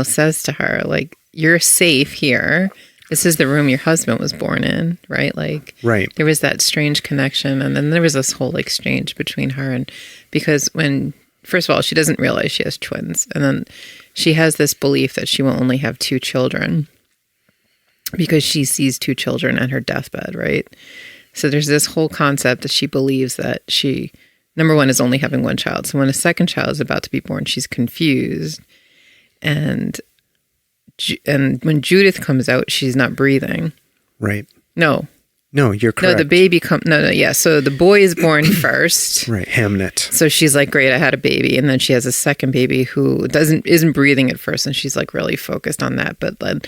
says to her, like, you're safe here. This is the room your husband was born in, right? Right. There was that strange connection. And then there was this whole exchange between her and, because first of all, she doesn't realize she has twins. And then she has this belief that she will only have 2 children because she sees 2 children at her deathbed, right? So there's this whole concept that she believes that she, number one, is only having 1 child. So when a second child is about to be born, she's confused. And when Judith comes out, she's not breathing. Right. No, you're correct. No, the baby yeah. So the boy is born first. Right, Hamnet. So she's like, great, I had a baby. And then she has a second baby who isn't breathing at first. And she's like really focused on that. But then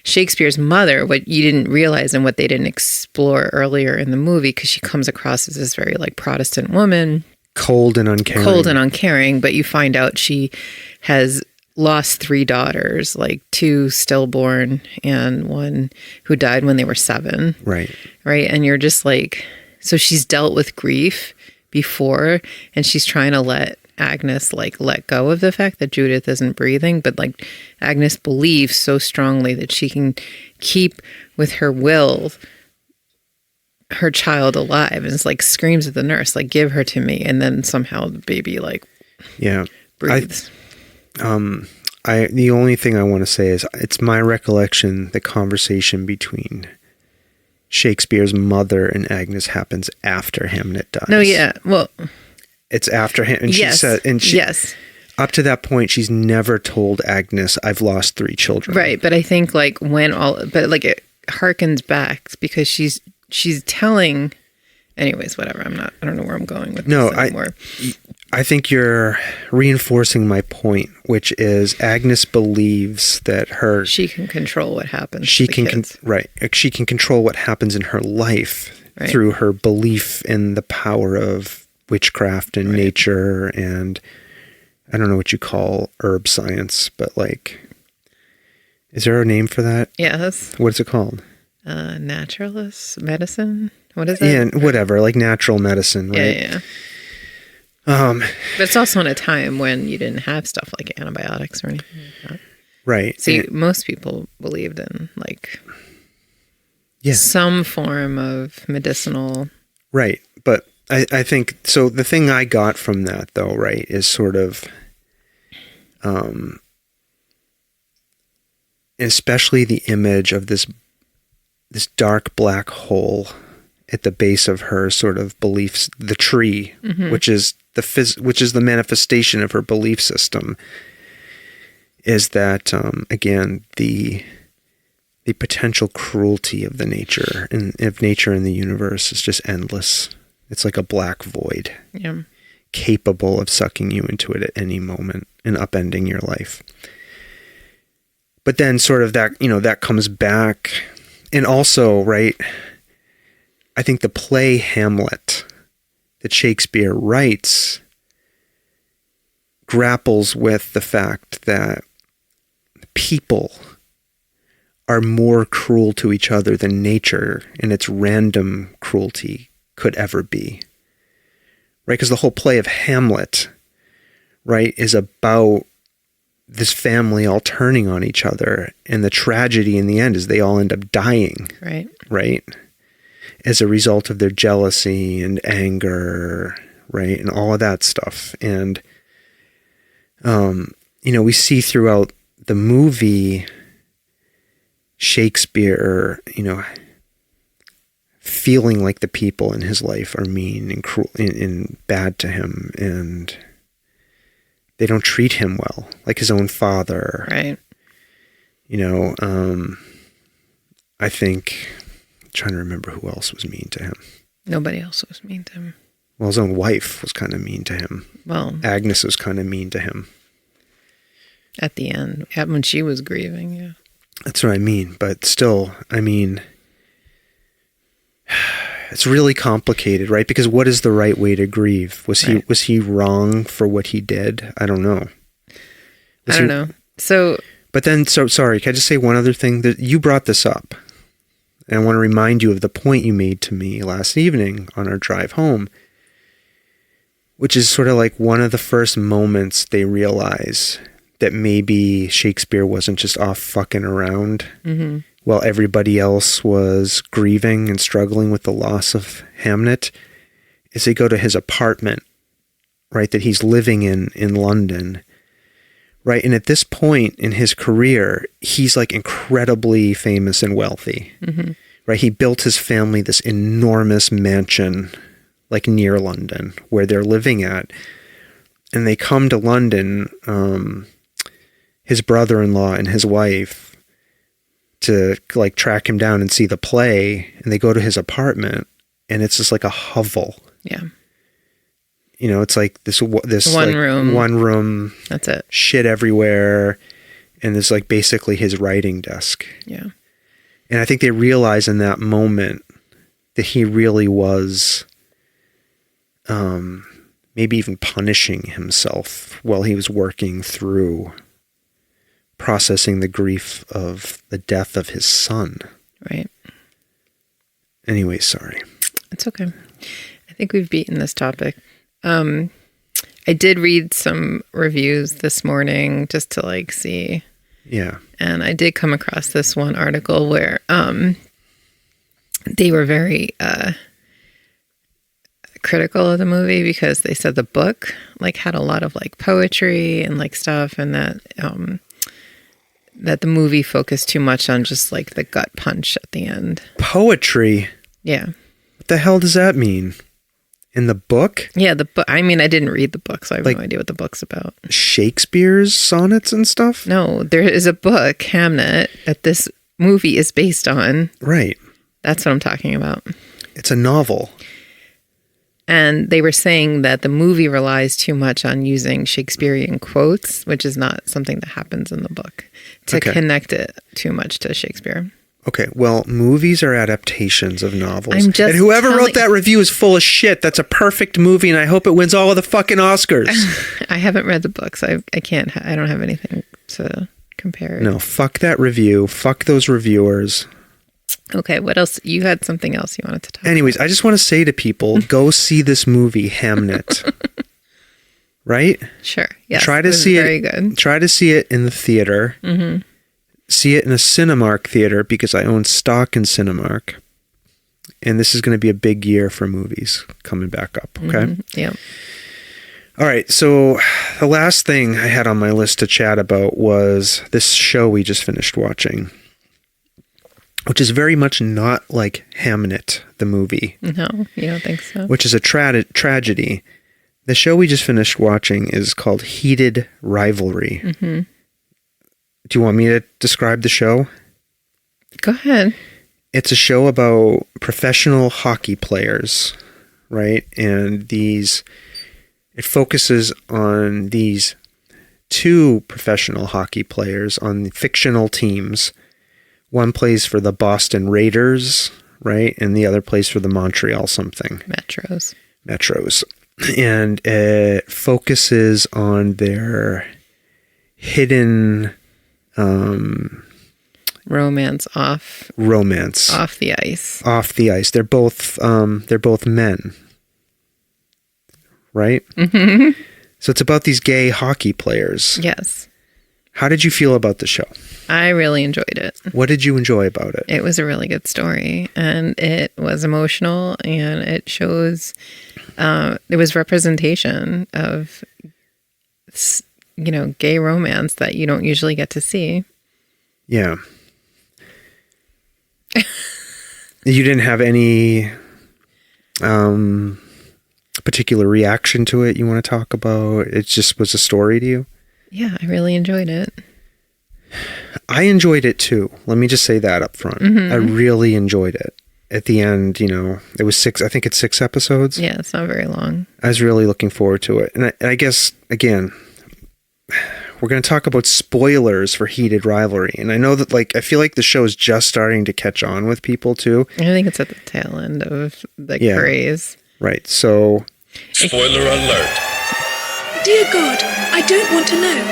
Shakespeare's mother, what you didn't realize and what they didn't explore earlier in the movie, because she comes across as this very Protestant woman. Cold and uncaring. But you find out she has lost 3 daughters, 2 stillborn and 1 who died when they were 7. Right. Right. And you're just so she's dealt with grief before and she's trying to let Agnes let go of the fact that Judith isn't breathing. But Agnes believes so strongly that she can keep with her will her child alive. And it's screams at the nurse, give her to me. And then somehow the baby breathes. The only thing I want to say is it's my recollection the conversation between Shakespeare's mother and Agnes happens after Hamnet dies. No, yeah. Well, it's after him. And yes, she said, yes. Up to that point, she's never told Agnes, I've lost 3 children. Right. But I think it harkens back because she's telling, anyways, whatever. I don't know where I'm going with this anymore. I think you're reinforcing my point, which is Agnes believes that she can control what happens. She can control what happens in her life through her belief in the power of witchcraft and nature, and I don't know what you call herb science, but is there a name for that? Yes. What is it called? Naturalist medicine. What is that? Yeah, whatever, natural medicine, right? Yeah. But it's also in a time when you didn't have stuff like antibiotics or anything like that. Right. So most people believed in some form of medicinal. Right. But I think, so the thing I got from that though, right, is sort of, especially the image of this dark black hole at the base of her sort of beliefs, the tree, mm-hmm. which is the manifestation of her belief system, is that again the potential cruelty of nature and the universe is just endless. It's like a black void, capable of sucking you into it at any moment and upending your life. But then sort of that comes back, and also, right, I think the play Hamlet that Shakespeare writes grapples with the fact that people are more cruel to each other than nature in its random cruelty could ever be. Right? Because the whole play of Hamlet, right, is about this family all turning on each other, and the tragedy in the end is they all end up dying. Right. Right? As a result of their jealousy and anger, right? And all of that stuff. And, we see throughout the movie Shakespeare, feeling like the people in his life are mean and cruel and bad to him, and they don't treat him well, like his own father. Right. I think, I'm trying to remember who else was mean to him. Nobody else was mean to him. Well, his own wife was kind of mean to him. Well, Agnes was kind of mean to him. at the end, when she was grieving, yeah. That's what I mean. But still, it's really complicated, right? Because what is the right way to grieve? Was he wrong for what he did? I don't know. I don't know. So sorry, can I just say one other thing? That you brought this up. And I want to remind you of the point you made to me last evening on our drive home, which is sort of like one of the first moments they realize that maybe Shakespeare wasn't just off fucking around while everybody else was grieving and struggling with the loss of Hamnet, is they go to his apartment, right, that he's living in London, right? And at this point in his career, he's like incredibly famous and wealthy, right? He built his family this enormous mansion, like near London, where they're living at. And they come to London, his brother-in-law and his wife, to like track him down and see the play. And they go to his apartment, and it's just like a hovel. Yeah. It's like this One like room. One room. That's it. Shit everywhere. And it's like basically his writing desk. Yeah. And I think they realize in that moment that he really was maybe even punishing himself while he was working through processing the grief of the death of his son. Right. Anyway, sorry. It's okay. I think we've beaten this topic. I did read some reviews this morning just to like see. Yeah. And I did come across this one article where they were very critical of the movie because they said the book like had a lot of like poetry and like stuff, and that that the movie focused too much on just like the gut punch at the end. Poetry? Yeah. What the hell does that mean? In the book? Yeah, the book. I mean, I didn't read the book, so I have like no idea what the book's about. Shakespeare's sonnets and stuff? No, there is a book, Hamnet, that this movie is based on. Right. That's what I'm talking about. It's a novel. And they were saying that the movie relies too much on using Shakespearean quotes, which is not something that happens in the book, to connect it too much to Shakespeare. Okay, well, movies are adaptations of novels. I'm just and whoever wrote that review is full of shit. That's a perfect movie, and I hope it wins all of the fucking Oscars. I haven't read the book, so I can't. I don't have anything to compare. No, fuck that review. Fuck those reviewers. Okay, what else? You had something else you wanted to talk about. Anyways, I just want to say to people, go see this movie, Hamnet. Right? Sure. Yeah. Try to see very it. Good. Try to see it in the theater. Mm-hmm. See it in a Cinemark theater because I own stock in Cinemark. And this is going to be a big year for movies coming back up. Okay. Mm-hmm. Yeah. All right. So the last thing I had on my list to chat about was this show we just finished watching, which is very much not like Hamnet, the movie. No, you don't think so? Which is a tragedy. The show we just finished watching is called Heated Rivalry. Mm-hmm. Do you want me to describe the show? Go ahead. It's a show about professional hockey players, right? And it focuses on these two professional hockey players on fictional teams. One plays for the Boston Raiders, right? And the other plays for the Montreal something. Metros. And it focuses on their hidden romance off the ice. They're both men, right? Mm-hmm. So it's about these gay hockey players. Yes. How did you feel about the show? I really enjoyed it. What did you enjoy about it? It was a really good story, and it was emotional, and it shows there was representation of gay romance that you don't usually get to see. Yeah. You didn't have any particular reaction to it you want to talk about? It just was a story to you? Yeah, I really enjoyed it. I enjoyed it too. Let me just say that up front. I really enjoyed it. At the end, it was 6, I think it's 6 episodes. Yeah, it's not very long. I was really looking forward to it. And I guess, again, we're going to talk about spoilers for Heated Rivalry. And I know that, I feel like the show is just starting to catch on with people too. I think it's at the tail end of the craze. Right. So. Spoiler alert. Dear God, I don't want to know.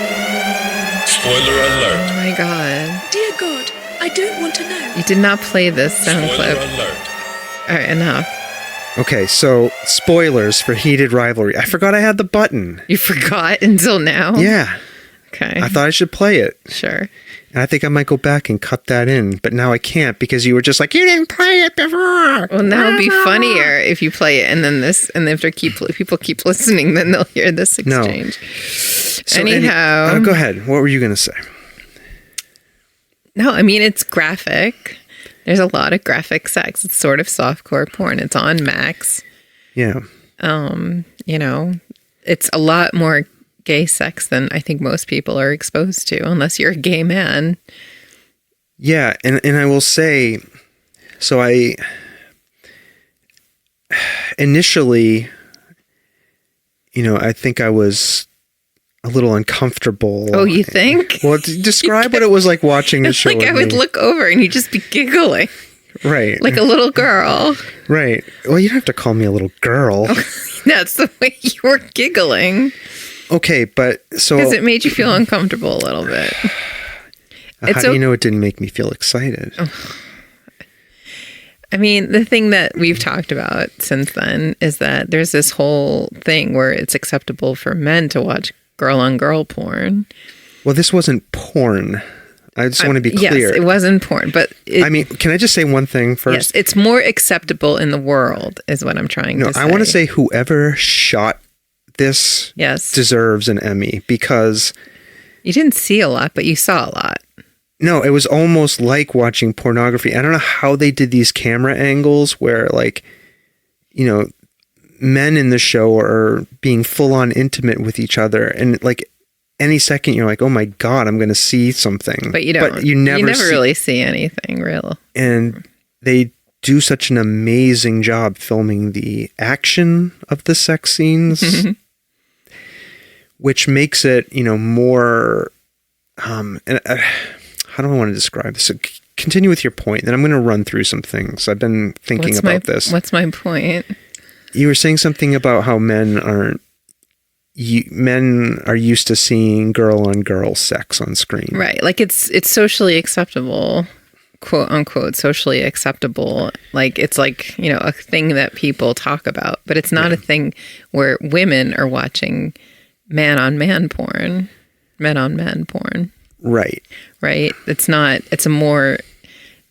Spoiler alert. Oh my God. Dear God, I don't want to know. You did not play this sound Spoiler clip. alert. All right, enough. Okay, so spoilers for Heated Rivalry. I forgot I had the button. You forgot until now? Yeah. Okay. I thought I should play it. Sure. And I think I might go back and cut that in, but now I can't because you were just like, you didn't play it before. Well, now it'd be funnier if you play it and then after people keep listening, then they'll hear this exchange. So Anyhow. go ahead. What were you going to say? No, I mean, it's graphic. There's a lot of graphic sex. It's sort of softcore porn. It's on Max. Yeah. It's a lot more gay sex than I think most people are exposed to, unless you're a gay man. Yeah, and I will say, so I initially, I think I was a little uncomfortable. Oh, you think? Well, describe what it was like watching the show. I would look over and you'd just be giggling. Right. Like a little girl. Right. Well, you don't have to call me a little girl. That's the way you were giggling. Okay, but so... Because it made you feel uncomfortable a little bit. How do you know it didn't make me feel excited? I mean, the thing that we've talked about since then is that there's this whole thing where it's acceptable for men to watch girl-on-girl porn. Well, this wasn't porn. I just want to be clear. Yes, it wasn't porn, but... can I just say one thing first? Yes, it's more acceptable in the world, is what I'm trying to say. No, I want to say whoever shot this deserves an Emmy, because... You didn't see a lot, but you saw a lot. No, it was almost like watching pornography. I don't know how they did these camera angles where, men in the show are being full-on intimate with each other, and any second you're like, oh my God, I'm going to see something. But you don't. But you never really see anything real. And they do such an amazing job filming the action of the sex scenes, which makes it, more, how do I want to describe this? So continue with your point, then I'm going to run through some things. I've been thinking about this. What's my point? You were saying something about how men are used to seeing girl-on-girl sex on screen. Right. Like it's socially acceptable, quote unquote, socially acceptable. Like it's like, a thing that people talk about, but it's not a thing where women are watching man-on-man porn, men-on-men porn. Right. Right. It's a more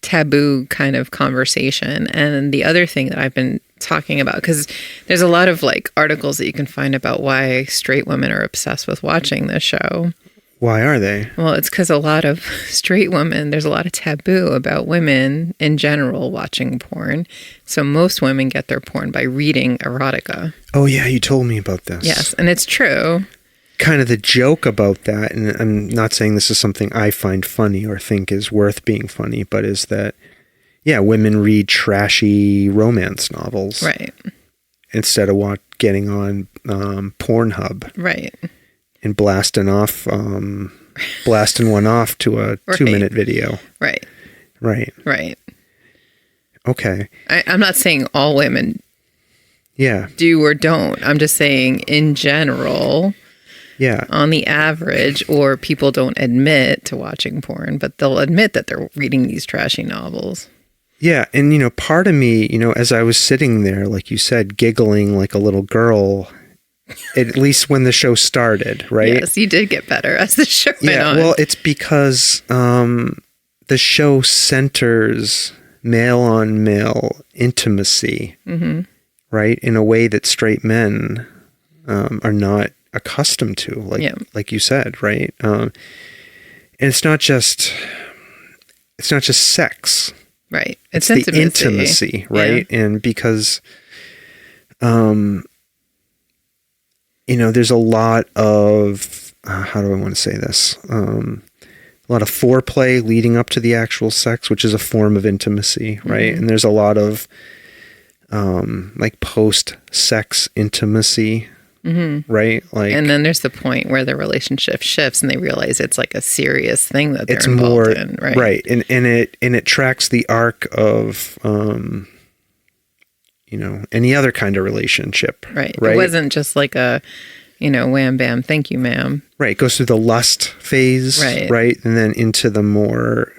taboo kind of conversation. And the other thing that I've been talking about, because there's a lot of articles that you can find about why straight women are obsessed with watching this show. Why are they? Well, it's because a lot of straight women, there's a lot of taboo about women in general watching porn. So most women get their porn by reading erotica. Oh yeah, you told me about this. Yes, and it's true. Kind of the joke about that, and I'm not saying this is something I find funny or think is worth being funny, but is that, women read trashy romance novels. Right. Instead of getting on Pornhub. Right. And blasting one off to a 2-minute video. Right. Right. Right. Okay. I'm not saying all women do or don't. I'm just saying in general... Yeah. On the average, or people don't admit to watching porn, but they'll admit that they're reading these trashy novels. Yeah. And, part of me, as I was sitting there, like you said, giggling like a little girl, at least when the show started, right? Yes, you did get better as the show went on. Well, it's because the show centers male-on-male intimacy, right? In a way that straight men are not accustomed to, like you said, right? And it's not just sex. Right. It's the intimacy, right? Yeah. And because, there's a lot of, how do I want to say this? A lot of foreplay leading up to the actual sex, which is a form of intimacy, right? Mm-hmm. And there's a lot of like post-sex intimacy, right? Like, And then there's the point where the relationship shifts and they realize it's like a serious thing that they're it's involved more in, right? right, and it tracks the arc of any other kind of relationship, Right. right? It wasn't just like a, wham bam, thank you, ma'am. Right, it goes through the lust phase, right, and then into the more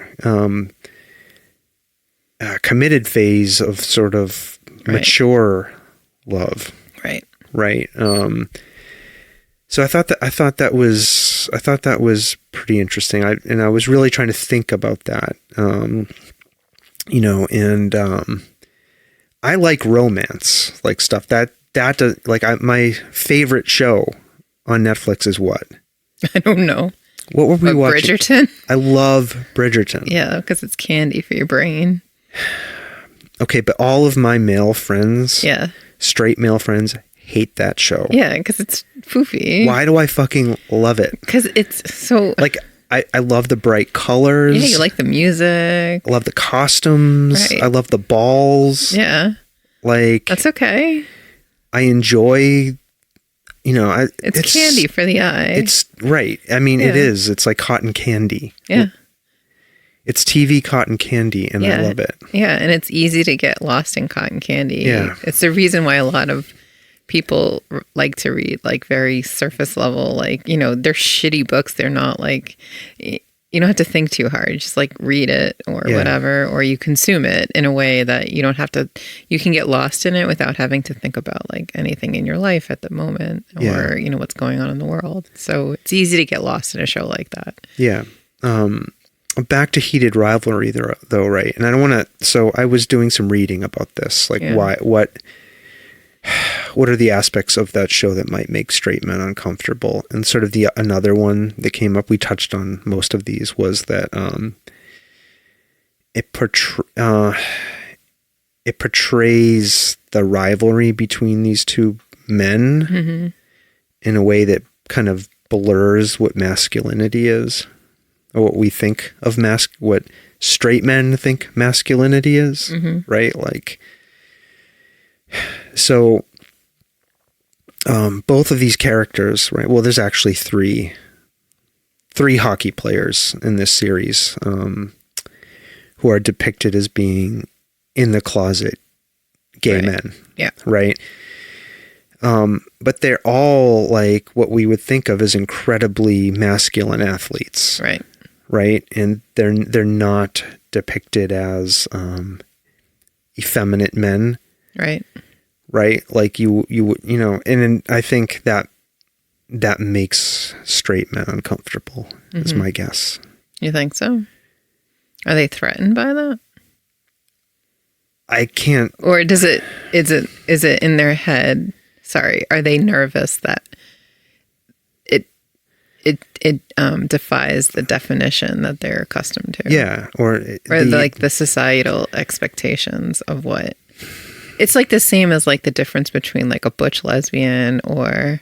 committed phase of sort of mature love, right. So I thought that was pretty interesting. I was really trying to think about that, I like romance, like stuff that does, like my favorite show on Netflix is what? I don't know. What were we watching? Bridgerton? I love Bridgerton. Yeah, because it's candy for your brain. Okay, but all of my male friends, Yeah. straight male friends, hate that show. Yeah, because it's foofy. Why do I fucking love it? Because it's so... Like, I love the bright colors. Yeah, you like the music. I love the costumes. Right. I love the balls. Yeah. Like, That's okay. I enjoy, It's candy for the eye. It's right. I mean, Yeah. it is. It's like cotton candy. Yeah. It's TV cotton candy, and I love it. Yeah, and it's easy to get lost in cotton candy. Yeah. It's the reason why a lot of people like to read like very surface level, like, they're shitty books. They're not like, you don't have to think too hard. Just like read it or whatever, or you consume it in a way that you don't have to, you can get lost in it without having to think about like anything in your life at the moment or, what's going on in the world. So it's easy to get lost in a show like that. Yeah. Back to Heated Rivalry though, right? And I don't want to, so I was doing some reading about this, like what are the aspects of that show that might make straight men uncomfortable? And sort of another one that came up, we touched on most of these, was that it portrays the rivalry between these two men in a way that kind of blurs what masculinity is, or what we think of what straight men think masculinity is, right? Like, so both of these characters, right? Well, there's actually three hockey players in this series who are depicted as being in the closet gay men. Yeah. Right. But they're all like what we would think of as incredibly masculine athletes. Right. Right. And they're not depicted as effeminate men. Right. Right. Like you and I think that makes straight men uncomfortable is my guess. You think so? Are they threatened by that? I can't. Or is it in their head? Sorry, are they nervous that it defies the definition that they're accustomed to? Yeah, or the societal expectations of what. It's like the same as like the difference between like a butch lesbian or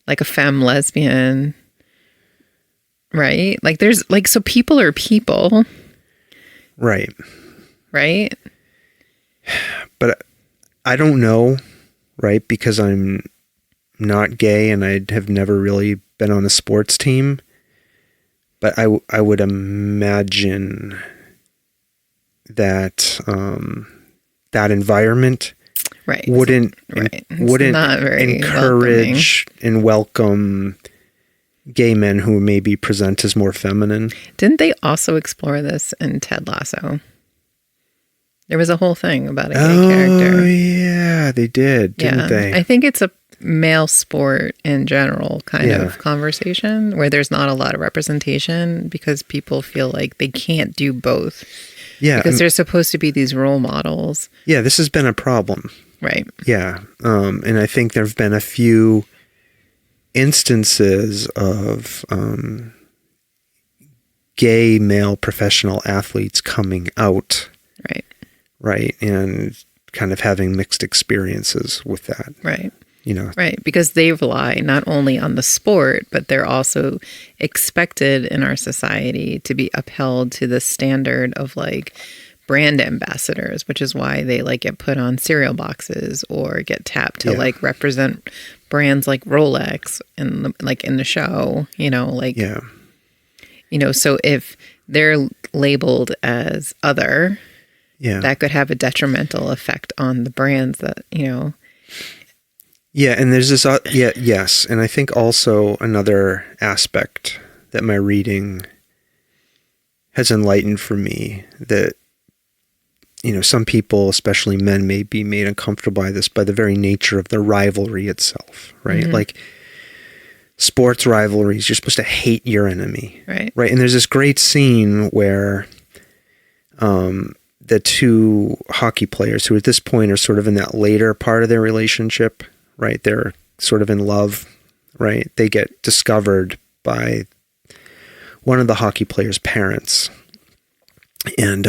like a femme lesbian, right? Like there's like, so people are people, right? But I don't know, right? Because I'm not gay and I have never really been on a sports team. But I would imagine that that environment wouldn't not very encourage and welcome gay men who maybe present as more feminine. Didn't they also explore this in Ted Lasso? There was a whole thing about a gay character. Oh, yeah, they did, didn't they? I think it's a male sport in general kind of conversation where there's not a lot of representation because people feel like they can't do both. Yeah. Because there's supposed to be these role models. Yeah, this has been a problem. Right. Yeah. And I think there have been a few instances of gay male professional athletes coming out Right. right? And kind of having mixed experiences with that. Right. You know. Right. Because they rely not only on the sport, but they're also expected in our society to be upheld to the standard of like brand ambassadors, which is why they like get put on cereal boxes or get tapped to like represent brands like Rolex and like in the show, you know, like, you know, so if they're labeled as other, that could have a detrimental effect on the brands that, you know. Yeah. And there's this, yes. And I think also another aspect that my reading has enlightened for me that, you know, some people, especially men, may be made uncomfortable by this by the very nature of the rivalry itself, right? Mm-hmm. Like sports rivalries, you're supposed to hate your enemy, right? Right. And there's this great scene where the two hockey players who at this point are sort of in that later part of their relationship, right? They're sort of in love, right? They get discovered by one of the hockey players' parents. And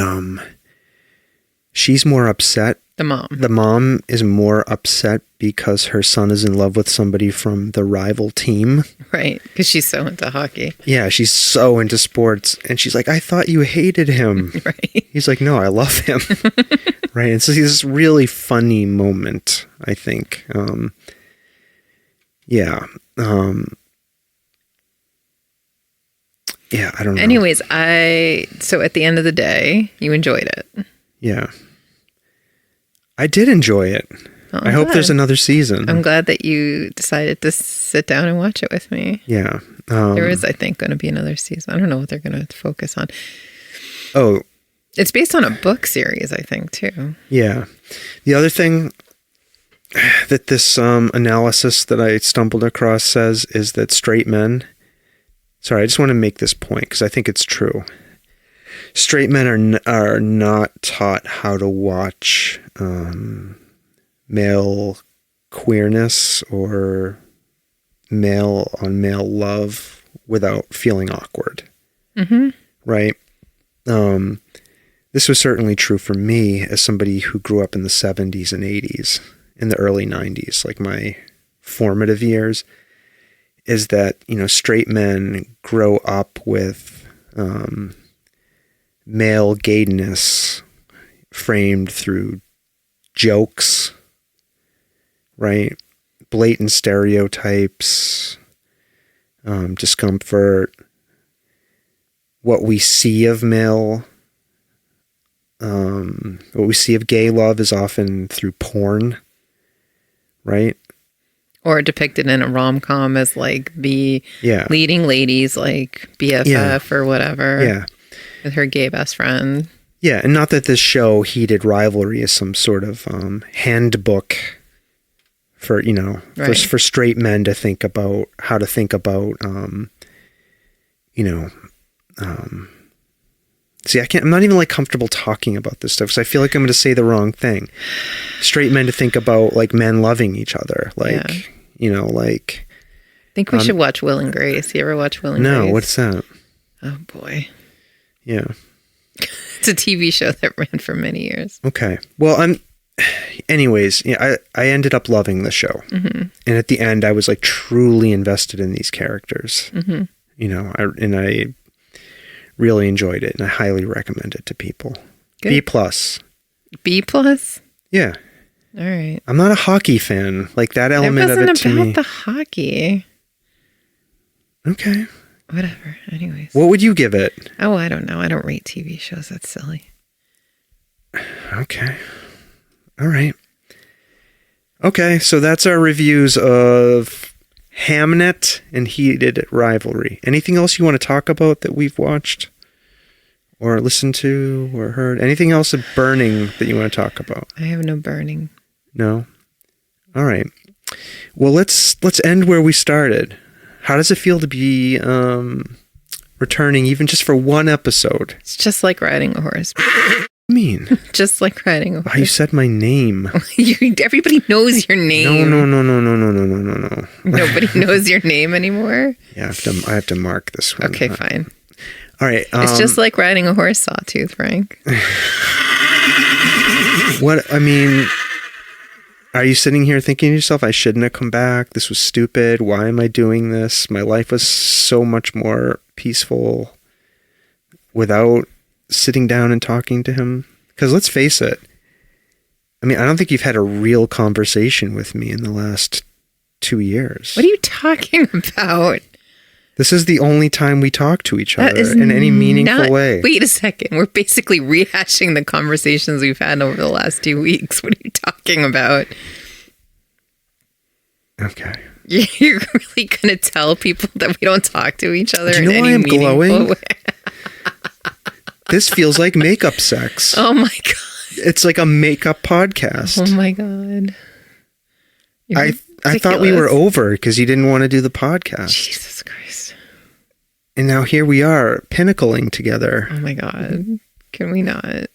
she's more upset. The mom. The mom is more upset because her son is in love with somebody from the rival team. Right. Because she's so into hockey. Yeah, she's so into sports. And she's like, I thought you hated him. Right. He's like, no, I love him. Right. And so he's this really funny moment, I think. Yeah, I don't know. Anyways, so at the end of the day, you enjoyed it. Yeah. I did enjoy it. Oh, I hope there's another season. I'm glad that you decided to sit down and watch it with me. Yeah. There is, I think, going to be another season. I don't know what they're going to focus on. Oh. It's based on a book series, I think, too. Yeah. The other thing that this analysis that I stumbled across says is that straight men... Sorry, I just want to make this point because I think it's true. Straight men are not taught how to watch male queerness or male on male love without feeling awkward. Mm-hmm. Right? This was certainly true for me as somebody who grew up in the 70s and 80s, in the early 90s, like my formative years, is that, you know, straight men grow up with male gayness framed through jokes, right? Blatant stereotypes, discomfort. What we see of what we see of gay love is often through porn, right? Or depicted in a rom-com as like the leading ladies, like BFF or whatever. Yeah. With her gay best friend. Yeah, and not that this show, Heated Rivalry, is some sort of handbook for, you know, for straight men to think about, how to think about, see, I'm not even like comfortable talking about this stuff because I feel like I'm going to say the wrong thing. Straight men to think about like men loving each other. Like, you know, like. I think we should watch Will and Grace. You ever watch Will and Grace? No, what's that? Oh boy. Yeah. It's a TV show that ran for many years. Okay. Well, anyways, yeah, I ended up loving the show. Mm-hmm. And at the end, I was like truly invested in these characters. Mm-hmm. You know, I really enjoyed it and I highly recommend it to people. Good. B+. B+? Yeah. All right. I'm not a hockey fan. Like that element of it to me. It wasn't about the hockey. Okay. Whatever. Anyways. What would you give it? Oh, I don't know. I don't rate TV shows. That's silly. Okay. All right. Okay. So that's our reviews of Hamnet and Heated Rivalry. Anything else you want to talk about that we've watched or listened to or heard? Anything else burning that you want to talk about? I have no burning. No? All right. Well, let's end where we started. How does it feel to be returning even just for one episode? It's just like riding a horse. What do you mean? Just like riding a horse. Oh, you said my name. Everybody knows your name. No. Nobody knows your name anymore? Yeah, I have to mark this one. Okay, fine. All right. It's just like riding a horse, Sawtooth, Frank. What, I mean, are you sitting here thinking to yourself, I shouldn't have come back. This was stupid. Why am I doing this? My life was so much more peaceful without sitting down and talking to him. Because let's face it. I mean, I don't think you've had a real conversation with me in the last 2 years. What are you talking about? This is the only time we talk to each other in any meaningful way. Wait a second. We're basically rehashing the conversations we've had over the last 2 weeks. What are you talking about? Okay. You're really going to tell people that we don't talk to each other Do you know in why any I'm meaningful glowing? way? This feels like makeup sex. Oh my God. It's like a makeup podcast. Oh my God. I thought we were over because you didn't want to do the podcast. Jesus Christ. And now here we are, pinnacling together. Oh my God. Can we not?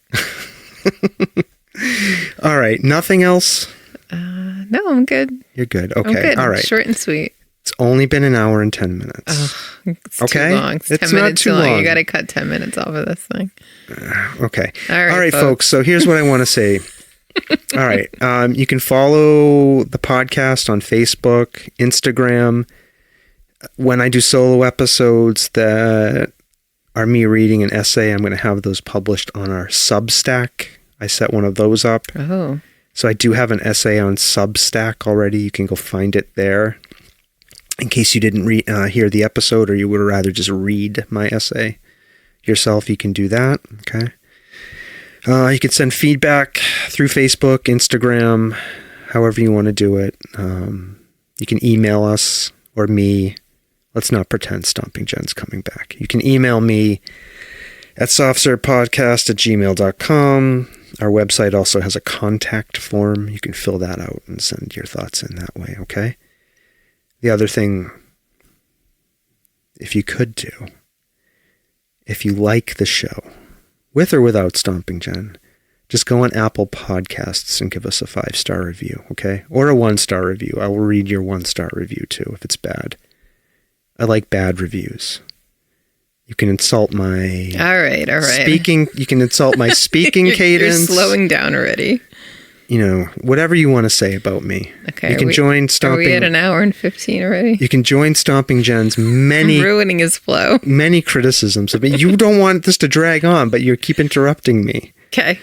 All right. Nothing else? No, I'm good. You're good. I'm Okay. good. All right. Short and sweet. It's only been an hour and 10 minutes. It's Okay? too long. It's 10 It's not minutes too too long. long. You got to cut 10 minutes off of this thing. Okay. All right, folks. So here's what I want to say. All right. You can follow the podcast on Facebook, Instagram. When I do solo episodes that are me reading an essay, I'm going to have those published on our Substack. I set one of those up. Oh. So I do have an essay on Substack already. You can go find it there. In case you didn't hear the episode or you would rather just read my essay yourself, you can do that. Okay. You can send feedback through Facebook, Instagram, however you want to do it. You can email us or me. Let's not pretend Stomping Jen's coming back. You can email me at softservepodcast@gmail.com. Our website also has a contact form. You can fill that out and send your thoughts in that way, okay? The other thing, if you could do, if you like the show, with or without Stomping Jen, just go on Apple Podcasts and give us a 5-star review, okay? Or a 1-star review. I will read your 1-star review too if it's bad. I like bad reviews. You can insult my All right. speaking. You can insult my speaking cadence. You're slowing down already. You know, whatever you want to say about me. Okay. You can join Stomping. Are we at an hour and 15 already? You can join Stomping Jen's I'm ruining his flow. many criticisms of me. You don't want this to drag on, but you keep interrupting me. Okay.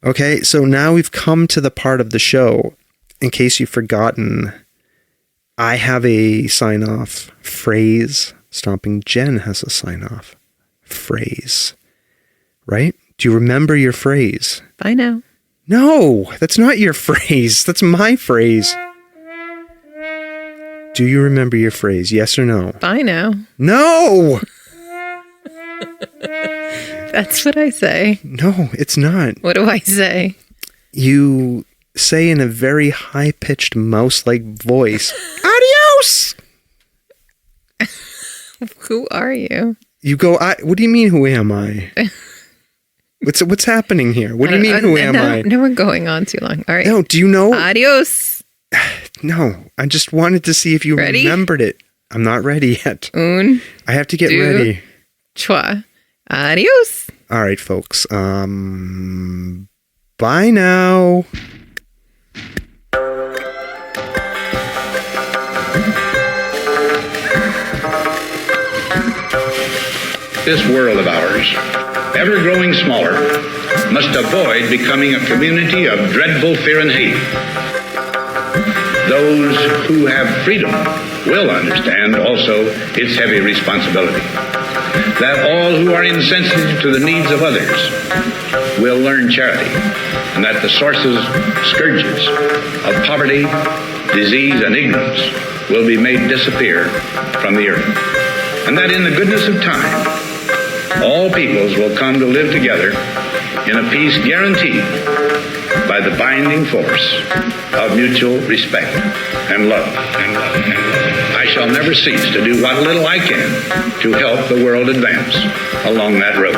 Okay, so now we've come to the part of the show. In case you've forgotten, I have a sign-off phrase. Stomping Jen has a sign-off phrase. Right? Do you remember your phrase? Bye now. No, that's not your phrase. That's my phrase. Do you remember your phrase? Yes or no? Bye now. No! That's what I say. No, it's not. What do I say? You say in a very high-pitched mouse-like voice, adios! Who are you? You go, what do you mean, who am I? What's happening here? What do you mean, who am I? No, we're going on too long. All right. No, do you know? Adios. No, I just wanted to see if you Ready? remembered it. I'm not ready yet. Un, I have to get deux, ready. trois. Adios. All right, folks. Bye now. This world of ours, ever growing smaller, must avoid becoming a community of dreadful fear and hate. Those who have freedom will understand also its heavy responsibility. That all who are insensitive to the needs of others will learn charity, and that the sources, scourges of poverty, disease, and ignorance will be made disappear from the earth. And that in the goodness of time, all peoples will come to live together in a peace guaranteed by the binding force of mutual respect and love. I shall never cease to do what little I can to help the world advance along that road.